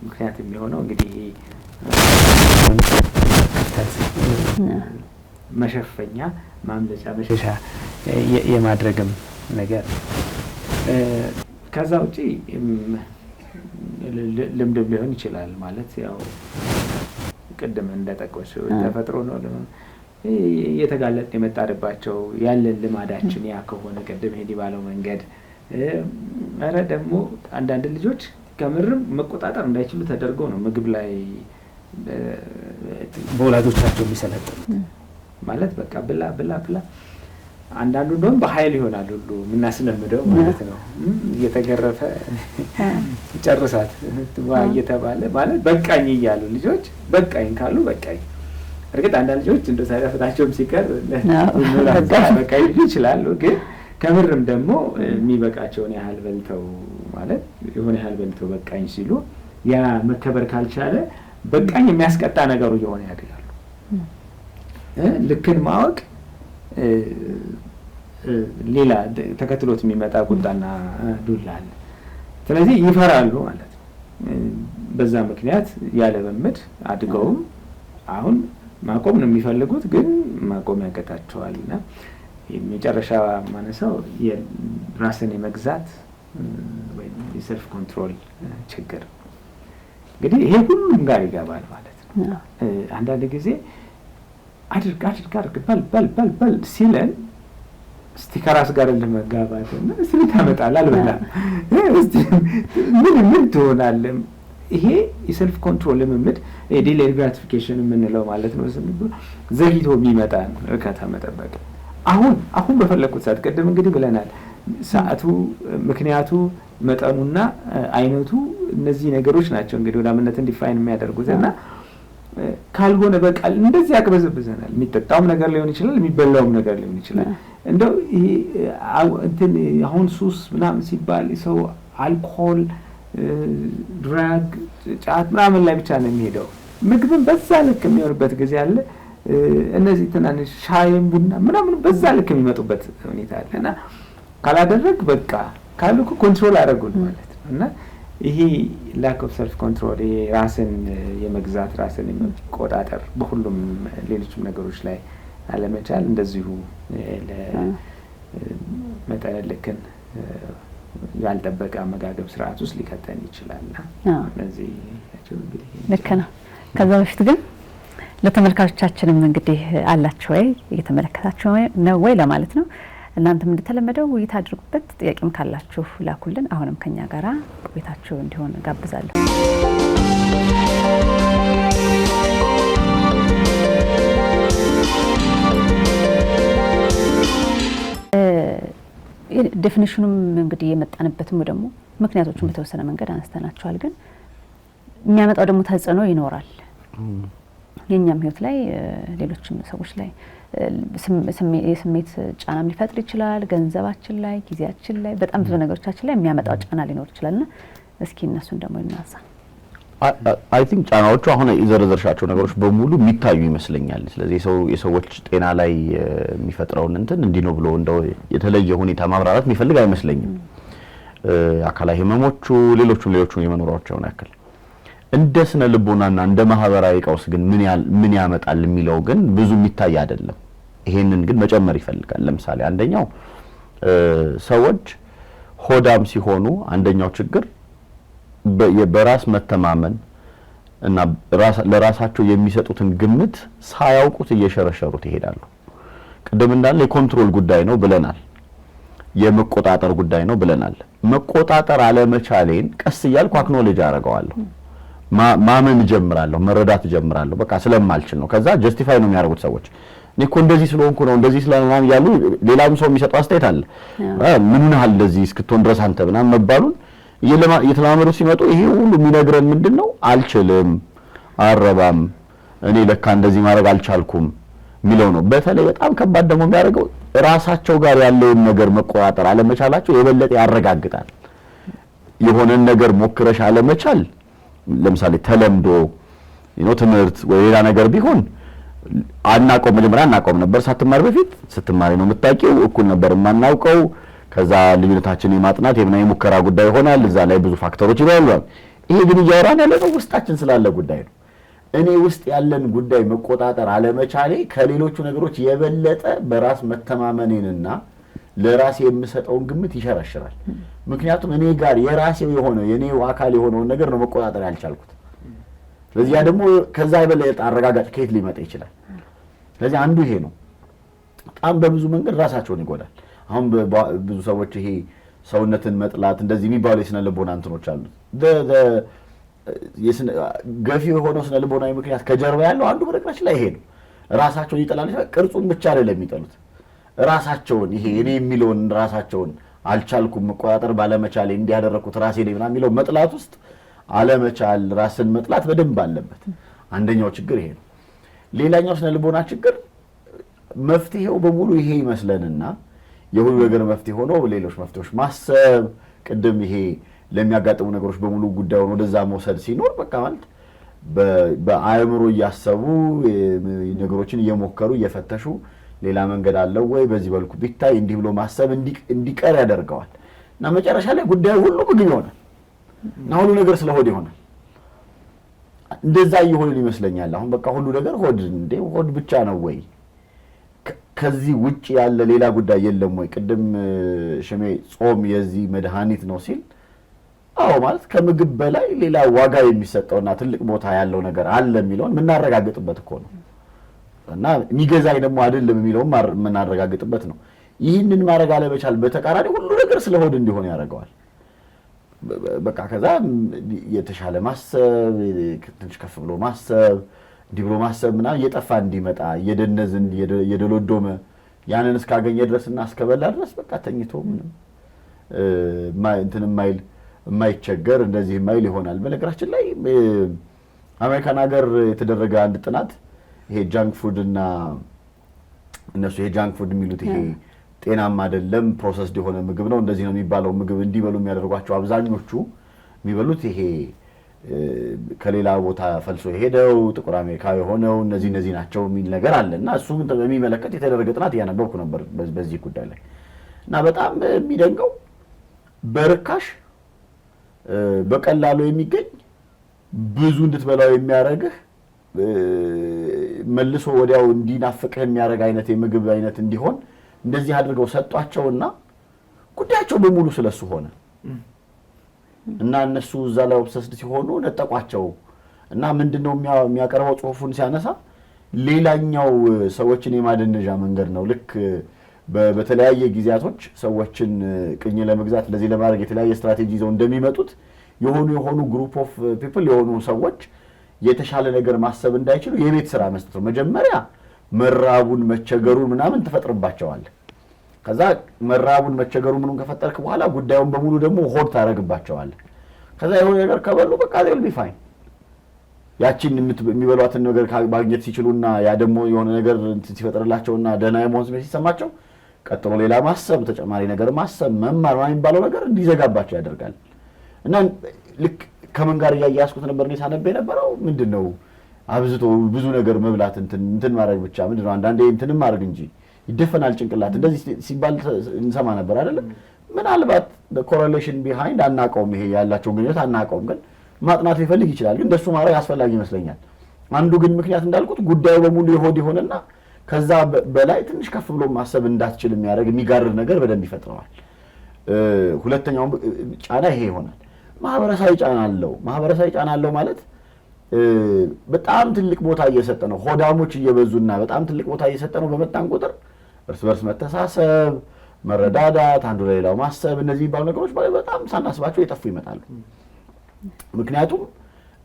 ምክንያት የሚሆነው እንግዲህ መሸፈኛ ማምለጫ መሸሻ የማድረግም ነገር ከዛ ውጪ ልምድም ሊሆን ይችላል። ማለት ያው ቅድም እንደጠቀስኩ ተፈጥሮ ነው የተጋለጥን የመጣንባቸው ያለን ልማዳችን ያ ከሆነ ቅድም ሄዲ ባለው መንገድ ኧረ ደግሞ አንዳንድ ልጆች ከምርም መቆጣጠር እንዳይችሉ ተደርገው ነው ምግብ ላይ በወላጆቻቸው የሚሰለጥኑት። ማለት በቃ ብላ ብላ ብላ አንዳንዱ እንደውም በኃይል ይሆናል ሁሉ የምናስለምደው ማለት ነው። እየተገረፈ ጨርሳት እየተባለ ማለት በቃኝ እያሉ ልጆች በቃኝ ካሉ በቃኝ። እርግጥ አንዳንድ ልጆች እንደ ሳይረፍታቸውም ሲቀር በቃኝ ሊሉ ይችላሉ። ግን ከምርም ደግሞ የሚበቃቸውን ያህል በልተው ማለት የሆነ ያህል በልተው በቃኝ ሲሉ ያ መከበር ካልቻለ በቃኝ የሚያስቀጣ ነገሩ እየሆነ ያድጋሉ። ልክን ማወቅ ሌላ ተከትሎት የሚመጣ ቁጣና ዱላ አለ። ስለዚህ ይፈራሉ ማለት ነው። በዛ ምክንያት ያለ ልምድ አድገውም አሁን ማቆም ነው የሚፈልጉት፣ ግን ማቆም ያቀታቸዋልና የመጨረሻ ማነሳው የራስን የመግዛት ወይም የሰልፍ ኮንትሮል ችግር እንግዲህ ይሄ ሁሉም ጋር ይገባል ማለት ነው። አንዳንድ ጊዜ አድርግ በል ሲለን እስቲ ከራስ ጋር ለመጋባት እና እስቲ ታመጣል አልበላም እስቲ ምን ትሆናለህ። ይሄ የሰልፍ ኮንትሮል ልምምድ ዲሌይድ ግራቲፊኬሽን የምንለው ማለት ነው። ዘግይቶ የሚመጣ እርካታ መጠበቅ አሁን በፈለኩት ሰዓት ቅድም እንግዲህ ብለናል። ሰዓቱ፣ ምክንያቱ፣ መጠኑና አይነቱ እነዚህ ነገሮች ናቸው እንግዲህ ወዳምነትን ዲፋይን የሚያደርጉት እና ካልሆነ በቃ እንደዚህ ያቅበዘብዘናል። የሚጠጣውም ነገር ሊሆን ይችላል፣ የሚበላውም ነገር ሊሆን ይችላል። እንደው ይሄ እንትን አሁን ሱስ ምናምን ሲባል ሰው አልኮል፣ ድራግ፣ ጫት ምናምን ላይ ብቻ ነው የሚሄደው። ምግብን በዛ ልክ የሚሆንበት ጊዜ አለ። እነዚህ ትናንሽ ሻይም ቡና ምናምን በዛ ልክ የሚመጡበት ሁኔታ አለ እና ካላደረግ በቃ ካልኩ ኮንትሮል አደረጉን ማለት ነው እና ይሄ ላክ ኦፍ ሰልፍ ኮንትሮል ይሄ ራስን የመግዛት ራስን የመቆጣጠር በሁሉም ሌሎችም ነገሮች ላይ አለመቻል እንደዚሁ ለመጠነ ልክን ያልጠበቀ አመጋገብ ስርዓት ውስጥ ሊከተን ይችላል። እነዚህ እንግዲህ ልክ ነው። ከዛ በፊት ግን ለተመልካቾቻችንም እንግዲህ አላችሁ ወይ እየተመለከታችሁ ነው ወይ ለማለት ነው። እናንተም እንደተለመደው ውይይት አድርጉበት። ጥያቄም ካላችሁ ላኩልን። አሁንም ከኛ ጋራ ቤታችሁ እንዲሆን ጋብዛለሁ። ዴፊኒሽኑም እንግዲህ የመጣንበትም ደግሞ ምክንያቶቹን በተወሰነ መንገድ አንስተናቸዋል። ግን የሚያመጣው ደግሞ ተጽዕኖ ይኖራል የኛም ህይወት ላይ ሌሎችም ሰዎች ላይ የስሜት ጫናም ሊፈጥር ይችላል። ገንዘባችን ላይ፣ ጊዜያችን ላይ፣ በጣም ብዙ ነገሮቻችን ላይ የሚያመጣው ጫና ሊኖር ይችላልና እስኪ እነሱን ደግሞ እናንሳ። አይ ቲንክ ጫናዎቹ አሁን የዘረዘርሻቸው ነገሮች በሙሉ የሚታዩ ይመስለኛል። ስለዚህ የሰዎች ጤና ላይ የሚፈጥረውን እንትን እንዲህ ነው ብሎ እንደው የተለየ ሁኔታ ማብራራት የሚፈልግ አይመስለኝም። አካላዊ ህመሞቹ ሌሎቹም የመኖራቸውን ያክል እንደ ስነ ልቦናና እንደ ማህበራዊ ቀውስ ግን ምን ያመጣል የሚለው ግን ብዙ የሚታይ አይደለም። ይሄንን ግን መጨመር ይፈልጋል። ለምሳሌ አንደኛው ሰዎች ሆዳም ሲሆኑ አንደኛው ችግር በራስ መተማመን እና ለራሳቸው የሚሰጡትን ግምት ሳያውቁት እየሸረሸሩት ይሄዳሉ። ቅድም እንዳለ የኮንትሮል ጉዳይ ነው ብለናል። የመቆጣጠር ጉዳይ ነው ብለናል። መቆጣጠር አለመቻሌን ቀስ እያልኩ አክኖሎጂ አደርገዋለሁ። ማመን ጀምራለሁ፣ መረዳት ጀምራለሁ። በቃ ስለማልችል ነው። ከዛ ጀስቲፋይ ነው የሚያደርጉት ሰዎች። እኔ እኮ እንደዚህ ስለሆንኩ ነው እንደዚህ ስለማን ያሉ ሌላም ሰው የሚሰጠው አስተያየት አለ። ምን ያህል እንደዚህ እስክትሆን ድረስ አንተ ምናምን መባሉን እየተለማመዱ ሲመጡ ይሄ ሁሉ የሚነግረን ምንድነው? አልችልም፣ አረባም፣ እኔ ለካ እንደዚህ ማድረግ አልቻልኩም የሚለው ነው። በተለይ በጣም ከባድ ደግሞ የሚያደርገው ራሳቸው ጋር ያለውን ነገር መቆጣጠር አለመቻላቸው የበለጠ ያረጋግጣል። የሆነን ነገር ሞክረሽ አለመቻል ለምሳሌ ተለምዶ ትምህርት ወይ ሌላ ነገር ቢሆን አናቆም መጀመሪያ አናቆም ነበር ሳትማር በፊት ስትማሪ ነው የምታውቂው እኩል ነበር የማናውቀው ከዛ ልዩነታችን የማጥናት የምናይ ሙከራ ጉዳይ ይሆናል እዛ ላይ ብዙ ፋክተሮች ይኖራሉ ይሄ ግን እያወራን ያለው ውስጣችን ስላለ ጉዳይ ነው እኔ ውስጥ ያለን ጉዳይ መቆጣጠር አለመቻሌ ከሌሎቹ ነገሮች የበለጠ በራስ መተማመኔንና ለራሴ የምሰጠውን ግምት ይሸራሽራል ምክንያቱም እኔ ጋር የራሴው የሆነ የኔው አካል የሆነው ነገር ነው መቆጣጠር ያልቻልኩት ስለዚህ ያ ደግሞ ከዛ የበለጠ አረጋጋጭ ከየት ሊመጣ ይችላል ስለዚህ አንዱ ይሄ ነው በጣም በብዙ መንገድ ራሳቸውን ይጎዳል አሁን ብዙ ሰዎች ይሄ ሰውነትን መጥላት እንደዚህ የሚባሉ የስነ ልቦና እንትኖች አሉ ገፊ የሆነው ስነ ልቦናዊ ምክንያት ከጀርባ ያለው አንዱ በነገራችን ላይ ይሄ ነው ራሳቸውን ይጠላሉ ቅርጹን ብቻ አይደለም የሚጠሉት ራሳቸውን ይሄ እኔ የሚለውን ራሳቸውን አልቻልኩም መቆጣጠር ባለመቻሌ እንዲያደረኩት ራሴ ላይ ምናምን የሚለው መጥላት ውስጥ አለመቻል ራስን መጥላት በደንብ አለበት አንደኛው ችግር ይሄ ነው ሌላኛው ስነ ልቦና ችግር መፍትሄው በሙሉ ይሄ ይመስለንና የሁሉ ነገር መፍትሄ ሆኖ ሌሎች መፍትሄዎች ማሰብ ቅድም ይሄ ለሚያጋጥሙ ነገሮች በሙሉ ጉዳዩን ወደዛ መውሰድ ሲኖር በቃ ማለት በአእምሮ እያሰቡ ነገሮችን እየሞከሩ እየፈተሹ ሌላ መንገድ አለው ወይ በዚህ በልኩ ቢታይ እንዲህ ብሎ ማሰብ እንዲቀር ያደርገዋል እና መጨረሻ ላይ ጉዳዩ ሁሉ ምግብ ይሆናል እና ሁሉ ነገር ስለሆድ ይሆናል እንደዛ ይሆን ይመስለኛል አሁን በቃ ሁሉ ነገር ሆድ ብቻ ነው ወይ ከዚህ ውጪ ያለ ሌላ ጉዳይ የለም ወይ ቅድም ሽሜ ጾም የዚህ መድኃኒት ነው ሲል አዎ ማለት ከምግብ በላይ ሌላ ዋጋ የሚሰጠውና ትልቅ ቦታ ያለው ነገር አለ የሚለውን ምናረጋግጥበት እኮ ነው እና የሚገዛኝ ደግሞ አይደለም የሚለውን ምናረጋግጥበት ነው ይህንን ማድረግ አለመቻል በተቃራኒ ሁሉ ነገር ስለሆድ እንዲሆን ያደርገዋል በቃ ከዛ የተሻለ ማሰብ ትንሽ ከፍ ብሎ ማሰብ እንዲህ ብሎ ማሰብ ምና እየጠፋ እንዲመጣ እየደነዝን እየደሎዶመ ያንን እስካገኘ ድረስና እስከበላ ድረስ በቃ ተኝቶ ምንም እንትን የማይቸገር እንደዚህ የማይል ይሆናል በነገራችን ላይ አሜሪካን ሀገር የተደረገ አንድ ጥናት ይሄ ጃንክ ፉድ እና እነሱ ይሄ ጃንክ ፉድ የሚሉት ይሄ ጤናማ አይደለም ፕሮሰስድ የሆነ ምግብ ነው እንደዚህ ነው የሚባለው ምግብ እንዲበሉ የሚያደርጓቸው አብዛኞቹ የሚበሉት ይሄ ከሌላ ቦታ ፈልሶ የሄደው ጥቁር አሜሪካዊ ሆነው እነዚህ ናቸው የሚል ነገር አለና እሱ በሚመለከት የተደረገ ጥናት ያነበብኩ ነበር በዚህ ጉዳይ ላይ እና በጣም የሚደንቀው በርካሽ በቀላሉ የሚገኝ ብዙ እንድትበላው የሚያረጋግህ መልሶ ወዲያው እንዲናፍቅህ የሚያረጋ አይነት የምግብ አይነት እንዲሆን እንደዚህ አድርገው ሰጧቸውና ጉዳያቸው በሙሉ ስለሱ ሆነ እና እነሱ እዛ ላይ ኦብሰስድ ሲሆኑ ነጠቋቸው እና ምንድነው የሚያቀርበው ጽሁፉን ሲያነሳ ሌላኛው ሰዎችን የማደነጃ መንገድ ነው ልክ በተለያየ ጊዜያቶች ሰዎችን ቅኝ ለመግዛት ለዚህ ለማድረግ የተለያየ ስትራቴጂ ይዘው እንደሚመጡት የሆኑ ግሩፕ ኦፍ ፒፕል የሆኑ ሰዎች የተሻለ ነገር ማሰብ እንዳይችሉ የቤት ስራ መስጠት ነው መጀመሪያ መራቡን መቸገሩን ምናምን ተፈጥርባቸዋል ከዛ መራቡን መቸገሩን ምኑን ከፈጠርክ በኋላ ጉዳዩን በሙሉ ደግሞ ሆድ ታረግባቸዋል ከዛ የሆነ ነገር ከበሉ በቃ they'll be fine ያቺን የሚበሏትን ነገር ማግኘት ሲችሉና ያ ደግሞ የሆነ ነገር ሲፈጥርላቸውና ደህና የመሆን ስሜት ሲሰማቸው ቀጥሎ ሌላ ማሰብ ተጨማሪ ነገር ማሰብ መማር ማለት የሚባለው ነገር እንዲዘጋባቸው ያደርጋል እና ልክ ከመን ጋር ያያስኩት ነበር ነው ሳነብ የነበረው ምንድነው አብዝቶ ብዙ ነገር መብላት እንትን ማድረግ ብቻ ምንድነው አንዳንዴ እንትንም ማድረግ እንጂ ይደፈናል ጭንቅላት እንደዚህ ሲባል እንሰማ ነበር አይደል ምናልባት the correlation behind አናቀውም ይሄ ያላቸው ግንኙነት አናቀውም ግን ማጥናት ሊፈልግ ይችላል ግን እንደሱ ማድረግ አስፈላጊ ይመስለኛል አንዱ ግን ምክንያት እንዳልኩት ጉዳዩ በሙሉ የሆድ ይሆንና ከዛ በላይ ትንሽ ከፍ ብሎ ማሰብ እንዳትችል የሚያደርግ የሚጋርድ ነገር በደንብ ይፈጥረዋል ሁለተኛው ጫና ይሄ ይሆናል ማህበረሰባዊ ጫና አለው ማለት በጣም ትልቅ ቦታ እየሰጠ ነው ሆዳሞች እየበዙና በጣም ትልቅ ቦታ እየሰጠ ነው በመጣን ቁጥር እርስ በርስ መተሳሰብ መረዳዳት አንዱ ለሌላው ማሰብ እነዚህ ባሉ ነገሮች በጣም ሳናስባቸው እየጠፉ ይመጣሉ ምክንያቱም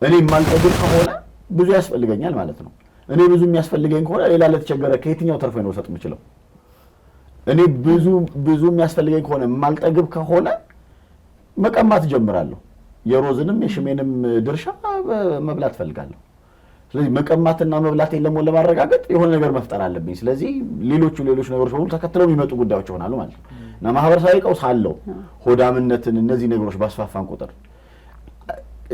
እኔ ማልጠግብ ከሆነ ብዙ ያስፈልገኛል ማለት ነው እኔ ብዙ የሚያስፈልገኝ ከሆነ ሌላ ለተቸገረ ከየትኛው ተርፎ ነው ሰጥ የምችለው? እኔ ብዙ የሚያስፈልገኝ ከሆነ የማልጠግብ ከሆነ መቀማት ጀምራለሁ። የሮዝንም የሽሜንም ድርሻ መብላት ፈልጋለሁ። ስለዚህ መቀማትና መብላቴን ለማረጋገጥ የሆነ ነገር መፍጠር አለብኝ። ስለዚህ ሌሎች ነገሮች በሙሉ ተከትለው የሚመጡ ጉዳዮች ይሆናሉ ማለት ነው እና ማህበረሰባዊ ቀውስ አለው። ሆዳምነትን እነዚህ ነገሮች ባስፋፋን ቁጥር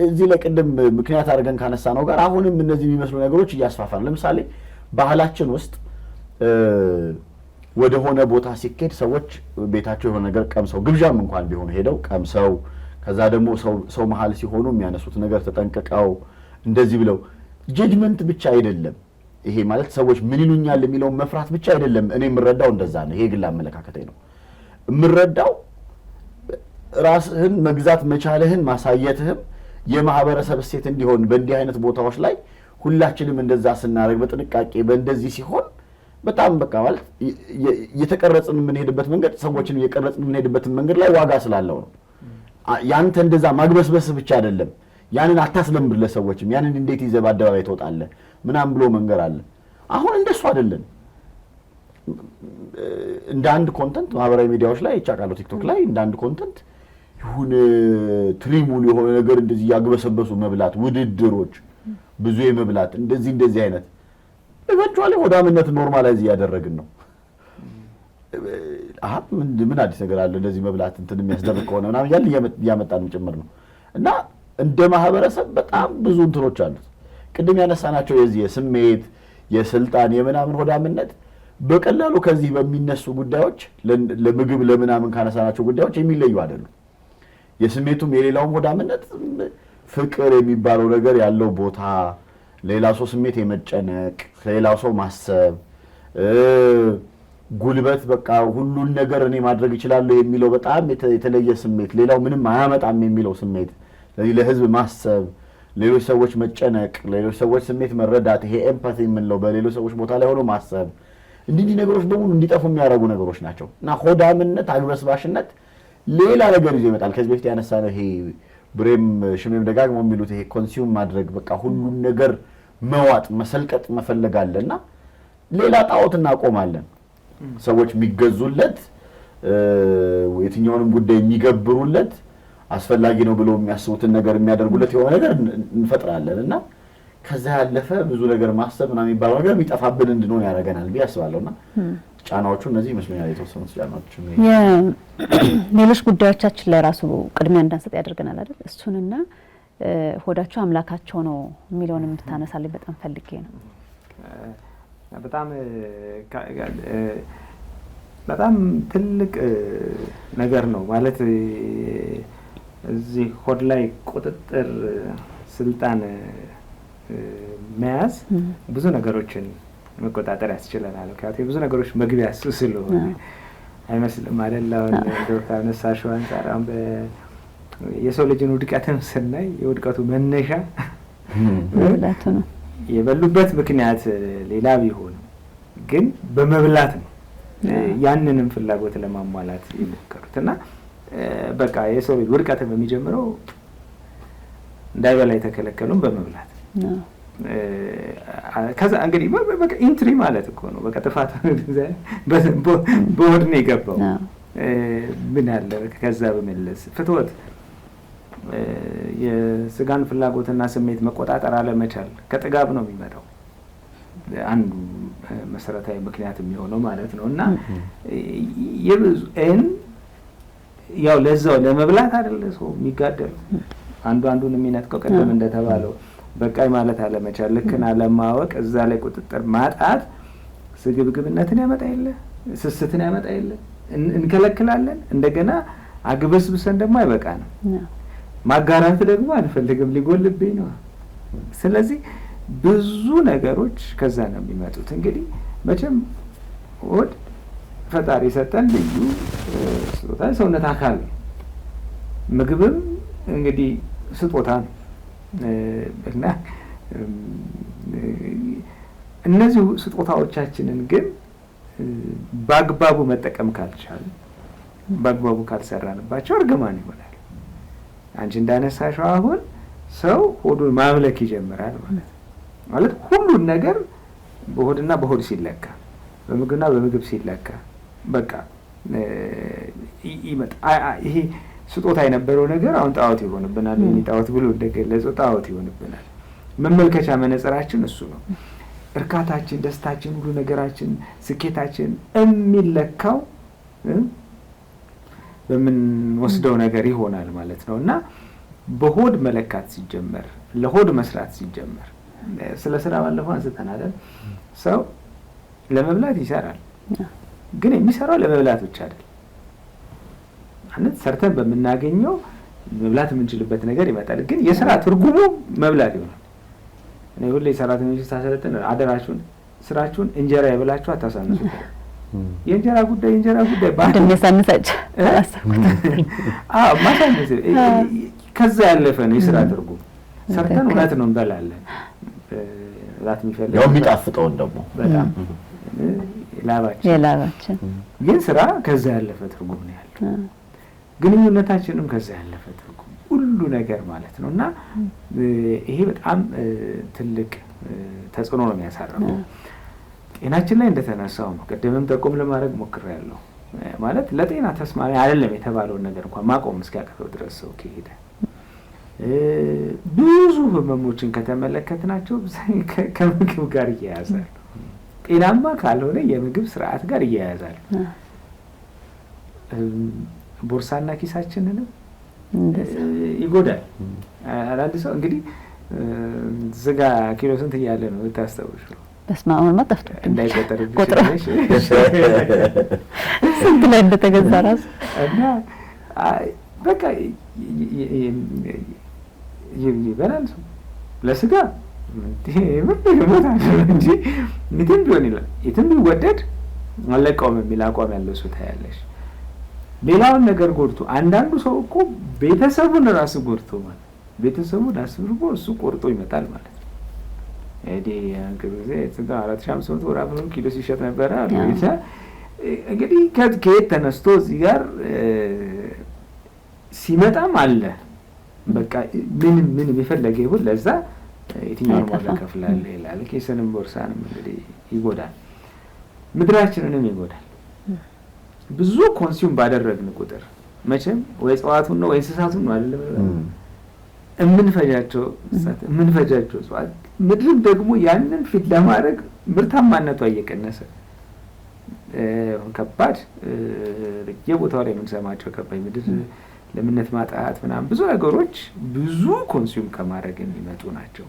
እዚህ ላይ ቅድም ምክንያት አድርገን ካነሳ ነው ጋር አሁንም እነዚህ የሚመስሉ ነገሮች እያስፋፋን፣ ለምሳሌ ባህላችን ውስጥ ወደ ሆነ ቦታ ሲኬድ ሰዎች ቤታቸው የሆነ ነገር ቀምሰው ግብዣም እንኳን ቢሆኑ ሄደው ቀምሰው ከዛ ደግሞ ሰው መሀል ሲሆኑ የሚያነሱት ነገር ተጠንቅቀው እንደዚህ ብለው ጀጅመንት ብቻ አይደለም። ይሄ ማለት ሰዎች ምን ይሉኛል የሚለውን መፍራት ብቻ አይደለም። እኔ የምረዳው እንደዛ ነው። ይሄ ግል አመለካከቴ ነው። የምረዳው ራስህን መግዛት መቻልህን ማሳየትህም የማህበረሰብ እሴት እንዲሆን በእንዲህ አይነት ቦታዎች ላይ ሁላችንም እንደዛ ስናደርግ በጥንቃቄ በእንደዚህ ሲሆን በጣም በቃ ማለት የተቀረጽን የምንሄድበት መንገድ ሰዎችን እየቀረጽን የምንሄድበትን መንገድ ላይ ዋጋ ስላለው ነው። ያንተ እንደዛ ማግበስበስ ብቻ አይደለም። ያንን አታስለምድ ለሰዎችም ያንን እንዴት ይዘህ በአደባባይ ትወጣለህ ምናምን ብሎ መንገር አለ። አሁን እንደሱ አይደለም። እንደ አንድ ኮንተንት ማህበራዊ ሚዲያዎች ላይ ይቻላል፣ ቲክቶክ ላይ እንደ አንድ ኮንተንት ይሁን ትሪሙል የሆነ ነገር እንደዚህ ያግበሰበሱ መብላት ውድድሮች ብዙ የመብላት እንደዚህ አይነት ኢቨንቹዋሊ ሆዳምነት ኖርማላይዝ ያደረግን ነው። ምን አዲስ ነገር አለ እንደዚህ መብላት እንትን የሚያስደርግ ከሆነ ምናምን ያመጣን ጭምር ነው እና እንደ ማህበረሰብ በጣም ብዙ እንትኖች አሉት። ቅድም ያነሳናቸው የዚህ የስሜት የስልጣን የምናምን ሆዳምነት በቀላሉ ከዚህ በሚነሱ ጉዳዮች ለምግብ ለምናምን ካነሳናቸው ጉዳዮች የሚለዩ አይደሉም። የስሜቱም የሌላውም ሆዳምነት ፍቅር የሚባለው ነገር ያለው ቦታ፣ ሌላ ሰው ስሜት የመጨነቅ ሌላ ሰው ማሰብ፣ ጉልበት በቃ ሁሉን ነገር እኔ ማድረግ እችላለሁ የሚለው በጣም የተለየ ስሜት፣ ሌላው ምንም አያመጣም የሚለው ስሜት፣ ስለዚህ ለህዝብ ማሰብ፣ ሌሎች ሰዎች መጨነቅ፣ ሌሎች ሰዎች ስሜት መረዳት፣ ይሄ ኤምፓቲ የምንለው በሌሎች ሰዎች ቦታ ላይ ሆኖ ማሰብ፣ እንዲህ ነገሮች በሙሉ እንዲጠፉ የሚያደርጉ ነገሮች ናቸው እና ሆዳምነት አግበስባሽነት ሌላ ነገር ይዞ ይመጣል። ከዚህ በፊት ያነሳነው ይሄ ብሬም ሽሜም ደጋግመው የሚሉት ይሄ ኮንሱም ማድረግ በቃ ሁሉን ነገር መዋጥ መሰልቀጥ መፈለግ አለና ሌላ ጣዖት እናቆማለን። ሰዎች የሚገዙለት የትኛውንም ጉዳይ የሚገብሩለት አስፈላጊ ነው ብለው የሚያስቡትን ነገር የሚያደርጉለት የሆነ ነገር እንፈጥራለን እና ከዛ ያለፈ ብዙ ነገር ማሰብ ምናምን የሚባለው ነገር የሚጠፋብን እንድንሆን ያደርገናል ብዬ አስባለሁና ጫናዎቹ እነዚህ ይመስለኛል የተወሰኑት ጫናዎች። ሌሎች ጉዳዮቻችን ላይ ራሱ ቅድሚያ እንዳንሰጥ ያደርገናል አይደል? እሱንና ሆዳቸው አምላካቸው ነው የሚለውን የምታነሳልኝ በጣም ፈልጌ ነው። በጣም ትልቅ ነገር ነው ማለት እዚህ ሆድ ላይ ቁጥጥር ስልጣን መያዝ ብዙ ነገሮችን መቆጣጠር ያስችለናል። ምክንያቱም ብዙ ነገሮች መግቢያ እሱ ስለሆነ አይመስልም አይደል? አሁን ዶክተር አነሳሽው አንፃር አሁን የሰው ልጅን ውድቀትን ስናይ የውድቀቱ መነሻ መብላት ነው። የበሉበት ምክንያት ሌላ ቢሆን ግን በመብላት ነው ያንንም ፍላጎት ለማሟላት የሞከሩት እና በቃ የሰው ልጅ ውድቀትን በሚጀምረው እንዳይበላ የተከለከሉም በመብላት ከዛ እንግዲህ በቃ ኢንትሪ ማለት እኮ ነው። በቃ ጥፋት በሆድ ነው የገባው። ምን ያለ ከዛ በመለስ ፍትወት የስጋን ፍላጎትና ስሜት መቆጣጠር አለመቻል ከጥጋብ ነው የሚመጣው አንዱ መሰረታዊ ምክንያት የሚሆነው ማለት ነው እና የብዙ ያው ለዛው ለመብላት አይደለ ሰው የሚጋደል አንዱን የሚነጥቀው ቀደም እንደተባለው በቃይ ማለት አለመቻል፣ ልክን አለማወቅ፣ እዛ ላይ ቁጥጥር ማጣት ስግብግብነትን ያመጣ የለ ስስትን ያመጣ የለ እንከለክላለን። እንደገና አግበስብሰን ደግሞ አይበቃንም። ማጋራት ደግሞ አንፈልግም፣ ሊጎልብኝ ነው። ስለዚህ ብዙ ነገሮች ከዛ ነው የሚመጡት። እንግዲህ መቼም ሆድ ፈጣሪ ሰጠን ልዩ ስጦታ ሰውነት አካል ነው። ምግብም እንግዲህ ስጦታ ነው እና እነዚህ ስጦታዎቻችንን ግን በአግባቡ መጠቀም ካልቻል በአግባቡ ካልሰራንባቸው እርግማን ይሆናል። አንቺ እንዳነሳሽው አሁን ሰው ሆዱን ማምለክ ይጀምራል ማለት ሁሉን ነገር በሆድና በሆድ ሲለካ በምግብና በምግብ ሲለካ በቃ ይሄ ስጦታ የነበረው ነገር አሁን ጣዖት ይሆንብናል። እኔ ጣዖት ብሎ እንደገለጸው ጣዖት ይሆንብናል። መመልከቻ መነጽራችን እሱ ነው። እርካታችን፣ ደስታችን፣ ሁሉ ነገራችን፣ ስኬታችን የሚለካው በምንወስደው ነገር ይሆናል ማለት ነው እና በሆድ መለካት ሲጀመር፣ ለሆድ መስራት ሲጀመር፣ ስለ ስራ ባለፈው አንስተናል። ሰው ለመብላት ይሰራል፣ ግን የሚሰራው ለመብላት ብቻ አይደል። ማለት ሰርተን በምናገኘው መብላት የምንችልበት ነገር ይመጣል፣ ግን የስራ ትርጉሙ መብላት ይሆናል። እኔ ሁሌ ሰራተኞች ሳሰለጥን አደራችሁን ስራችሁን እንጀራ ይብላችሁ አታሳንሱ። የእንጀራ ጉዳይ እንደሚያሳንሳችሁ ማሳነስ ከዛ ያለፈ ነው የስራ ትርጉም። ሰርተን እውነት ነው እንበላለን። ላት የሚፈልግ ያው የሚጣፍጠውን ደግሞ በጣም የላባችን ግን ስራ ከዛ ያለፈ ትርጉም ነው ያለው። ግንኙነታችንም ከዛ ያለፈ ትርጉም ሁሉ ነገር ማለት ነው እና ይሄ በጣም ትልቅ ተጽዕኖ ነው የሚያሳርፈው ጤናችን ላይ እንደተነሳው ነው። ቀደምም ጠቆም ለማድረግ ሞክሬያለሁ። ማለት ለጤና ተስማሚ አይደለም የተባለውን ነገር እንኳን ማቆም እስኪያቅተው ድረስ ሰው ከሄደ ብዙ ህመሞችን ከተመለከትናቸው ከምግብ ጋር እያያዛል። ጤናማ ካልሆነ የምግብ ስርዓት ጋር እያያዛል። ቦርሳና ኪሳችንንም ይጎዳል። አንዳንድ ሰው እንግዲህ ስጋ ኪሎ ስንት እያለ ነው ታስታውሹ? በስመ አብ ወልድ ጠፍቶ እንዳይቆጠርብሽ ስንት ላይ እንደተገዛ ራሱ እና በቃ ይበላል ሰው ለስጋ ምን ይሞታል እንጂ የትም ቢሆን ይላል የትም ቢወደድ አለቀውም የሚል አቋም ያለው ሰው ታያለሽ። ሌላውን ነገር ጎድቶ አንዳንዱ ሰው እኮ ቤተሰቡን ራሱ ጎድቶ ማለት ቤተሰቡን አስብርጎ እሱ ቆርጦ ይመጣል ማለት ነው። እንግዲህ ስጋ 4500 ወራ ብሎ ኪሎ ሲሸጥ ነበር አሉ። እንግዲህ ከየት ተነስቶ እዚህ ጋር ሲመጣም አለ በቃ ምንም የፈለገ ይሁን ለዛ የትኛውን ዋጋ ከፍላለህ ይላል። ኬስንም ቦርሳንም እንግዲህ ይጎዳል፣ ምድራችንንም ይጎዳል። ብዙ ኮንሱም ባደረግን ቁጥር መቼም ወይ እጽዋቱን ነው ወይ እንስሳቱን ነው አይደለም የምንፈጃቸው እጽዋት ምድርም ደግሞ ያንን ፊት ለማድረግ ምርታማነቷ እየቀነሰ ከባድ የቦታው ላይ የምንሰማቸው ከባድ ምድር ለምነት ማጣት ምናምን ብዙ ነገሮች ብዙ ኮንሱም ከማድረግ የሚመጡ ናቸው።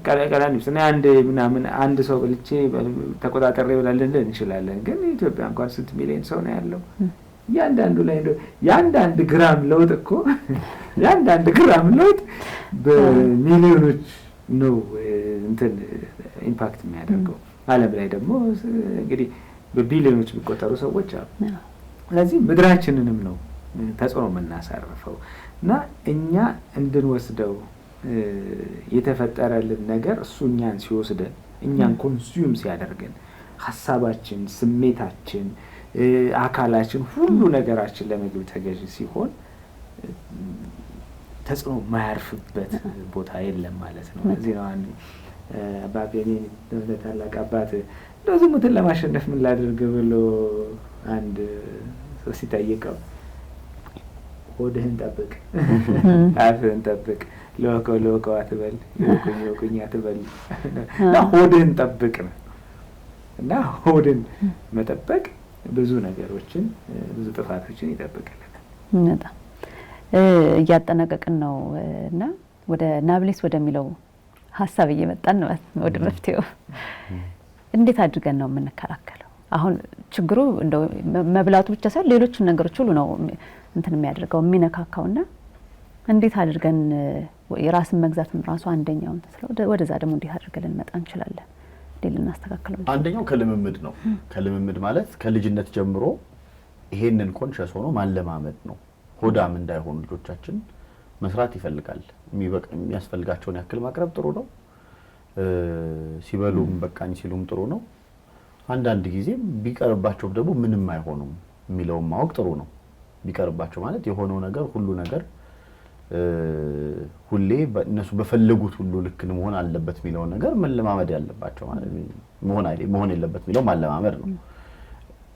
ቀላል ነው አንድ ምናምን አንድ ሰው በልቼ ተቆጣጣሪ ብላለን እንችላለን። ግን ኢትዮጵያ እንኳን ስንት ሚሊዮን ሰው ነው ያለው? ያንዳንዱ ላይ ያንዳንድ ግራም ለውጥ እኮ ያንዳንድ ግራም ለውጥ በሚሊዮኖች ነው እንትን ኢምፓክት የሚያደርገው። ዓለም ላይ ደግሞ እንግዲህ በቢሊዮኖች የሚቆጠሩ ሰዎች አሉ። ስለዚህ ምድራችንንም ነው ተጽዕኖ የምናሳርፈው እና እኛ እንድንወስደው የተፈጠረልን ነገር እሱ እኛን ሲወስደን እኛን ኮንሱም ሲያደርገን ሀሳባችን፣ ስሜታችን፣ አካላችን ሁሉ ነገራችን ለምግብ ተገዥ ሲሆን ተጽዕኖ የማያርፍበት ቦታ የለም ማለት ነው። እዚህ ነው አንድ አባቴ እኔ ታላቅ አባት እንደው ዝሙትን ለማሸነፍ ምን ላድርግ ብሎ አንድ ሰው ሲጠይቀው ሆድህን ጠብቅ፣ አፍህን ጠብቅ፣ ለወቀው አትበል፣ ለወቁኝ አትበል እና ሆድህን ጠብቅ ነው። እና ሆድን መጠበቅ ብዙ ነገሮችን ብዙ ጥፋቶችን ይጠብቅልናል። በጣም እያጠናቀቅን ነው እና ወደ ናብሌስ ወደሚለው ሀሳብ እየመጣን ነው። ወደ መፍትሄው እንዴት አድርገን ነው የምንከላከለው? አሁን ችግሩ እንደው መብላቱ ብቻ ሳይሆን ሌሎችን ነገሮች ሁሉ ነው እንትን የሚያደርገው የሚነካካውና እንዴት አድርገን የራስን መግዛትም ራሱ አንደኛው ወደዛ ደግሞ እንዴት አድርገን ልንመጣ እንችላለን? ልናስተካክለው አንደኛው ከልምምድ ነው። ከልምምድ ማለት ከልጅነት ጀምሮ ይሄንን ኮንሸስ ሆኖ ማለማመድ ነው። ሆዳም እንዳይሆኑ ልጆቻችን መስራት ይፈልጋል። የሚያስፈልጋቸውን ያክል ማቅረብ ጥሩ ነው። ሲበሉም በቃኝ ሲሉም ጥሩ ነው። አንዳንድ ጊዜ ቢቀርባቸው ደግሞ ምንም አይሆኑም የሚለውን ማወቅ ጥሩ ነው። ቢቀርባቸው ማለት የሆነው ነገር ሁሉ ነገር ሁሌ እነሱ በፈለጉት ሁሉ ልክ መሆን አለበት የሚለውን ነገር መለማመድ ያለባቸው ማለት መሆን የለበት የሚለው ማለማመድ ነው።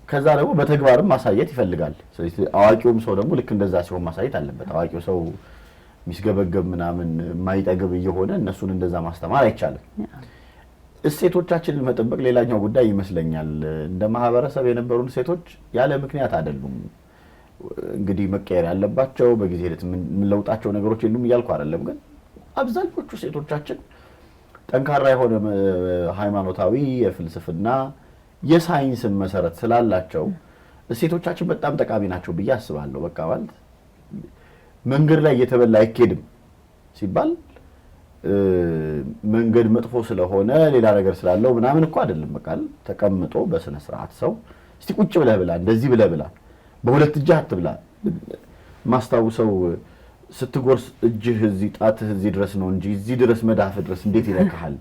ከዛ ደግሞ በተግባርም ማሳየት ይፈልጋል። ስለዚህ አዋቂውም ሰው ደግሞ ልክ እንደዛ ሲሆን ማሳየት አለበት። አዋቂው ሰው ሚስገበገብ ምናምን የማይጠግብ እየሆነ እነሱን እንደዛ ማስተማር አይቻልም። እሴቶቻችንን መጠበቅ ሌላኛው ጉዳይ ይመስለኛል። እንደ ማህበረሰብ የነበሩን እሴቶች ያለ ምክንያት አይደሉም። እንግዲህ መቀየር ያለባቸው በጊዜ ሂደት የምንለውጣቸው ነገሮች የሉም እያልኩ አይደለም። ግን አብዛኞቹ እሴቶቻችን ጠንካራ የሆነ ሃይማኖታዊ፣ የፍልስፍና፣ የሳይንስን መሰረት ስላላቸው እሴቶቻችን በጣም ጠቃሚ ናቸው ብዬ አስባለሁ። በቃ ማለት መንገድ ላይ እየተበላ አይኬድም ሲባል መንገድ መጥፎ ስለሆነ ሌላ ነገር ስላለው ምናምን እኮ አይደለም። በቃ ተቀምጦ በስነ ስርዓት ሰው እስቲ ቁጭ ብለህ ብላ፣ እንደዚህ ብለህ ብላ፣ በሁለት እጅህ አትብላ። ማስታውሰው ስትጎርስ እጅህ እዚህ ጣትህ እዚህ ድረስ ነው እንጂ እዚህ ድረስ መዳፍ ድረስ እንዴት ይለካሃል?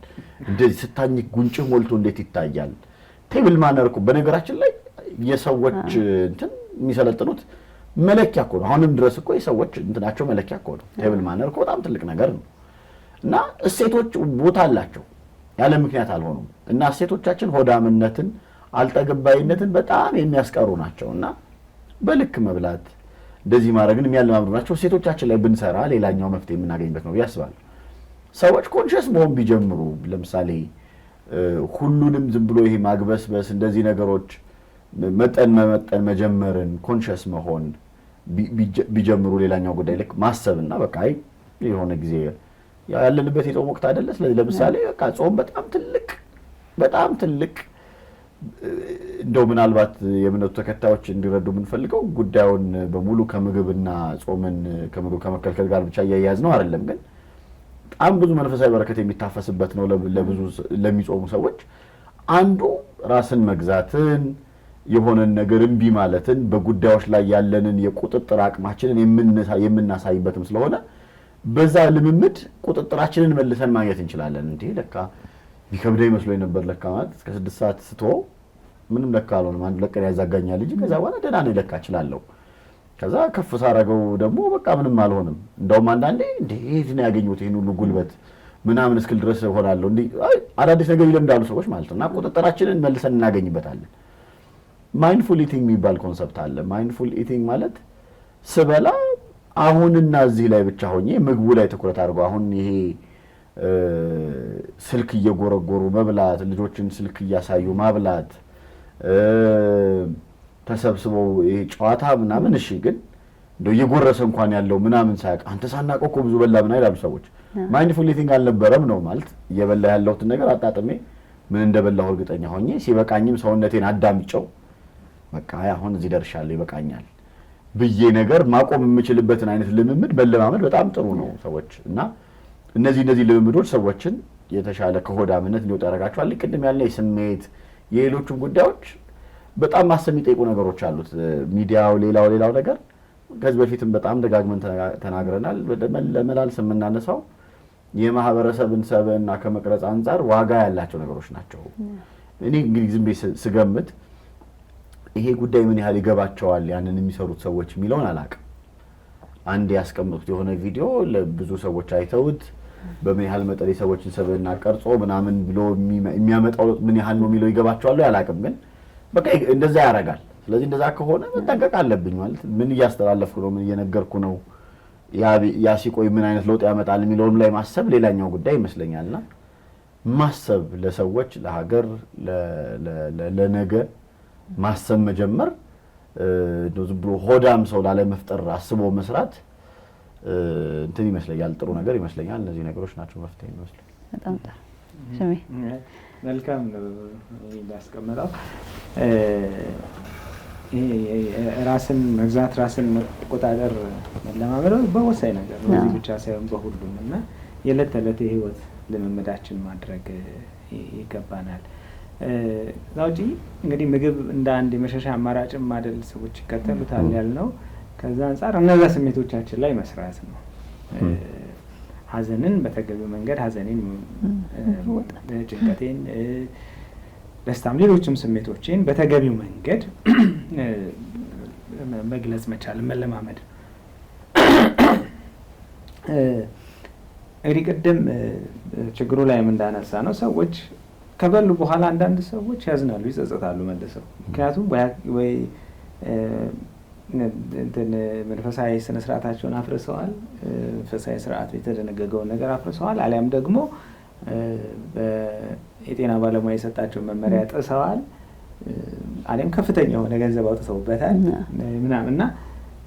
እንደዚህ ስታኝክ ጉንጭህ ሞልቶ እንዴት ይታያል? ቴብል ማነር እኮ በነገራችን ላይ የሰዎች እንትን የሚሰለጥኑት መለኪያ እኮ ነው። አሁንም ድረስ እኮ የሰዎች እንትናቸው መለኪያ እኮ ነው። ቴብል ማነር እኮ በጣም ትልቅ ነገር ነው። እና እሴቶች ቦታ አላቸው፣ ያለ ምክንያት አልሆኑም። እና እሴቶቻችን ሆዳምነትን፣ አልጠገባይነትን በጣም የሚያስቀሩ ናቸው። እና በልክ መብላት እንደዚህ ማድረግን የሚያለማምዱ ናቸው። እሴቶቻችን ላይ ብንሰራ ሌላኛው መፍትሄ የምናገኝበት ነው ብዬ አስባለሁ። ሰዎች ኮንሽስ መሆን ቢጀምሩ፣ ለምሳሌ ሁሉንም ዝም ብሎ ይሄ ማግበስበስ እንደዚህ ነገሮች መጠን መጀመርን ኮንሽስ መሆን ቢጀምሩ፣ ሌላኛው ጉዳይ ልክ ማሰብና በቃ የሆነ ጊዜ ያለንበት የጾም ወቅት አይደለ? ስለዚህ ለምሳሌ በቃ ጾም በጣም ትልቅ እንደው ምናልባት የእምነቱ ተከታዮች እንዲረዱ የምንፈልገው ጉዳዩን በሙሉ ከምግብና ጾምን ከምግብ ከመከልከል ጋር ብቻ እያያዝ ነው አይደለም። ግን በጣም ብዙ መንፈሳዊ በረከት የሚታፈስበት ነው ለብዙ ለሚጾሙ ሰዎች። አንዱ ራስን መግዛትን፣ የሆነን ነገር እምቢ ማለትን፣ በጉዳዮች ላይ ያለንን የቁጥጥር አቅማችንን የምናሳይበትም ስለሆነ በዛ ልምምድ ቁጥጥራችንን መልሰን ማግኘት እንችላለን። እንዴ ለካ ቢከብደኝ መስሎኝ ነበር፣ ለካ ማለት እስከ 6 ሰዓት ስትሆ ምንም ለካ አልሆነም፣ አንድ ለቀን ያዛጋኛል እንጂ ከዛ በኋላ ደህና ነኝ ለካ እችላለሁ። ከዛ ከፍ ሳረገው ደግሞ በቃ ምንም አልሆንም። እንደውም አንዳንዴ እንዴት ነው ያገኙት ይሄን ሁሉ ጉልበት ምናምን እስክል ድረስ ሆናለሁ። እንዴ አዳዲስ ነገር ይለምዳሉ ሰዎች ማለት ነው። እና ቁጥጥራችንን መልሰን እናገኝበታለን። ማይንድፉል ኢቲንግ የሚባል ኮንሰፕት አለ። ማይንድፉል ኢቲንግ ማለት ስበላ አሁንና እዚህ ላይ ብቻ ሆኜ ምግቡ ላይ ትኩረት አድርጎ አሁን ይሄ ስልክ እየጎረጎሩ መብላት፣ ልጆችን ስልክ እያሳዩ ማብላት፣ ተሰብስበው ይሄ ጨዋታ ምናምን እሺ፣ ግን እንደው እየጎረሰ እንኳን ያለው ምናምን ሳያውቅ አንተ ሳናውቀው እኮ ብዙ በላ ምን ይላሉ ሰዎች። ማይንድፉል ኢቲንግ አልነበረም ነው ማለት እየበላ ያለሁትን ነገር አጣጥሜ ምን እንደበላሁ እርግጠኛ ሆኜ ሲበቃኝም ሰውነቴን አዳምጨው በቃ አሁን እዚህ ደርሻለሁ ይበቃኛል ብዬ ነገር ማቆም የምችልበትን አይነት ልምምድ መለማመድ በጣም ጥሩ ነው ሰዎች። እና እነዚህ ልምምዶች ሰዎችን የተሻለ ከሆዳምነት እንዲወጡ ያደርጋቸዋል። ቅድም ያለ የስሜት የሌሎቹም ጉዳዮች በጣም ማሰብ የሚጠይቁ ነገሮች አሉት። ሚዲያው ሌላው ነገር ከዚህ በፊትም በጣም ደጋግመን ተናግረናል። ለመላልስ የምናነሳው የማህበረሰብን ሰብዕና ከመቅረጽ አንጻር ዋጋ ያላቸው ነገሮች ናቸው። እኔ እንግዲህ ዝም ብዬ ስገምት ይሄ ጉዳይ ምን ያህል ይገባቸዋል ያንን የሚሰሩት ሰዎች የሚለውን አላውቅም። አንድ ያስቀምጡት የሆነ ቪዲዮ ለብዙ ሰዎች አይተውት በምን ያህል መጠን የሰዎችን ሰብዕና ቀርጾ ምናምን ብሎ የሚያመጣው ምን ያህል ነው የሚለው ይገባቸዋል አላውቅም። ግን በቃ እንደዛ ያደርጋል። ስለዚህ እንደዛ ከሆነ መጠንቀቅ አለብኝ ማለት ምን እያስተላለፍኩ ነው፣ ምን እየነገርኩ ነው፣ ያ ሲቆይ ምን አይነት ለውጥ ያመጣል የሚለውም ላይ ማሰብ ሌላኛው ጉዳይ ይመስለኛልና ማሰብ ለሰዎች ለሀገር ለነገ ማሰብ መጀመር ዝም ብሎ ሆዳም ሰው ላለመፍጠር አስቦ መስራት እንትን ይመስለኛል፣ ጥሩ ነገር ይመስለኛል። እነዚህ ነገሮች ናቸው መፍትሄ ይመስለኛል። በጣም ጥሩ ስሜ መልካም ነው ያስቀመጠው። ራስን መግዛት ራስን መቆጣጠር መለማመድ በወሳኝ ነገር ነው። እዚህ ብቻ ሳይሆን በሁሉም እና የዕለት ተዕለት የህይወት ልምምዳችን ማድረግ ይገባናል። ዛውጂ እንግዲህ ምግብ እንደ አንድ የመሸሻ አማራጭም ማደል ሰዎች ይከተሉታል ያልነው ከዛ አንፃር እነዛ ስሜቶቻችን ላይ መስራት ነው። ሀዘንን በተገቢው መንገድ ሀዘኔን፣ ጭንቀቴን፣ ደስታም ሌሎችም ስሜቶችን በተገቢው መንገድ መግለጽ መቻል መለማመድ። እንግዲህ ቅድም ችግሩ ላይም እንዳነሳ ነው ሰዎች ከበሉ በኋላ አንዳንድ ሰዎች ያዝናሉ፣ ይጸጸታሉ መልሰው። ምክንያቱም ወይ እንትን መንፈሳዊ ስነ ስርዓታቸውን አፍርሰዋል፣ መንፈሳዊ ስርዓት የተደነገገውን ነገር አፍርሰዋል፣ አሊያም ደግሞ የጤና ባለሙያ የሰጣቸውን መመሪያ ጥሰዋል፣ አሊያም ከፍተኛ የሆነ ገንዘብ አውጥተውበታል ምናምን እና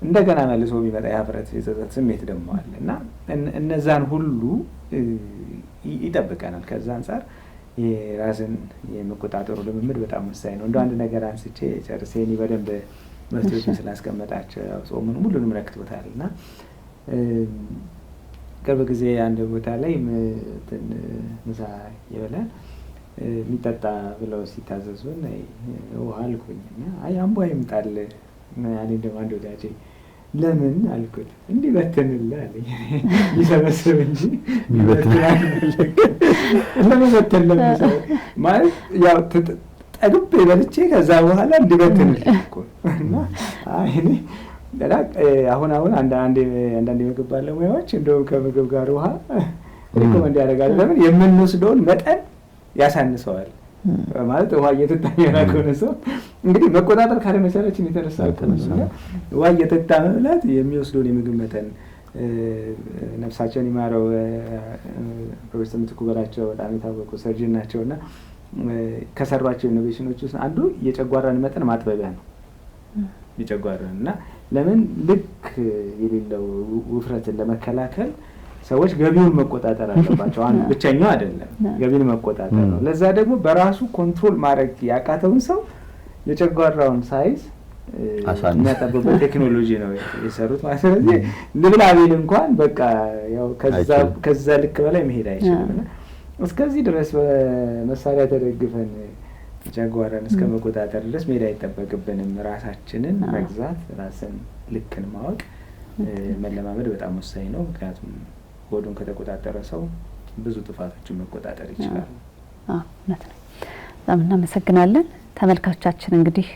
እንደገና መልሶ የሚመጣ የሀፍረት የጸጸት ስሜት ደግሞ አለ እና እነዛን ሁሉ ይጠብቀናል። ከዛ አንጻር የራስን የመቆጣጠሩ ልምምድ በጣም ወሳኝ ነው። እንደ አንድ ነገር አንስቼ ጨርሴ እኔ በደንብ መፍትሄዎችን ስላስቀመጣቸው ጾሙን ሁሉንም ረክቶታል እና ቅርብ ጊዜ አንድ ቦታ ላይ ምሳ የበላን የሚጠጣ ብለው ሲታዘዙን ውሃ አልኩኝ እና አይ አምቧ ይምጣል አለኝ። ደግሞ አንድ ወዳጄ ለምን አልኩት፣ እንዲበትንልህ አለኝ። ይሰበስብ እንጂ ለመበተን ለምሳሌ ማለት ያው ጠግቤ በልቼ ከዛ በኋላ እንዲበትንልህ እኮ እና እኔ አሁን አንዳንድ የምግብ ባለሙያዎች እንደውም ከምግብ ጋር ውሃ ሪኮመንድ ያደርጋሉ። ለምን የምንወስደውን መጠን ያሳንሰዋል ማለት ውሃ እየጠጣ የሆነ ሰው እንግዲህ መቆጣጠር ካለመቻላችን የተነሳ ውሃ እየጠጣ መብላት የሚወስደውን የምግብ መጠን ነፍሳቸውን ይማረው ፕሮፌሰር ምትኩ በላቸው በጣም የታወቁ ሰርጅን ናቸው እና ከሰሯቸው ኢኖቬሽኖች ውስጥ አንዱ የጨጓራን መጠን ማጥበቢያ ነው። የጨጓራን እና ለምን ልክ የሌለው ውፍረትን ለመከላከል ሰዎች ገቢውን መቆጣጠር አለባቸው። አንዱ ብቸኛው አይደለም፣ ገቢውን መቆጣጠር ነው። ለዛ ደግሞ በራሱ ኮንትሮል ማድረግ ያቃተውን ሰው የጨጓራውን ሳይዝ የሚያጠብበት ቴክኖሎጂ ነው የሰሩት ማለት ነው። ስለዚህ ልብላ ቢል እንኳን በቃ ያው ከዛ ልክ በላይ መሄድ አይችልም እና እስከዚህ ድረስ በመሳሪያ ተደግፈን ጨጓራን እስከ መቆጣጠር ድረስ መሄድ አይጠበቅብንም። ራሳችንን መግዛት፣ ራስን ልክን ማወቅ መለማመድ በጣም ወሳኝ ነው። ምክንያቱም ሆዱን ከተቆጣጠረ ሰው ብዙ ጥፋቶችን መቆጣጠር ይችላል። እውነት ነው። በጣም እናመሰግናለን። ተመልካቾቻችን እንግዲህ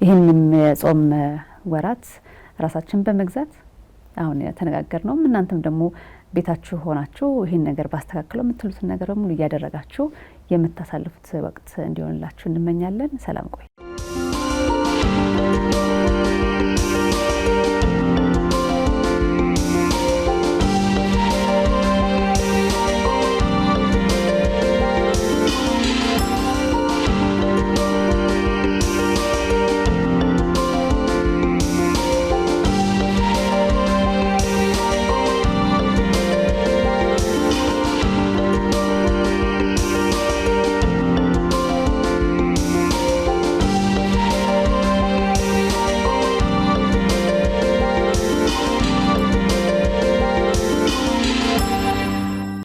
ይህንም የጾም ወራት ራሳችን በመግዛት አሁን የተነጋገርነው እናንተም ደግሞ ቤታችሁ ሆናችሁ ይህን ነገር ባስተካክለው የምትሉትን ነገር በሙሉ እያደረጋችሁ የምታሳልፉት ወቅት እንዲሆንላችሁ እንመኛለን። ሰላም ቆዩ።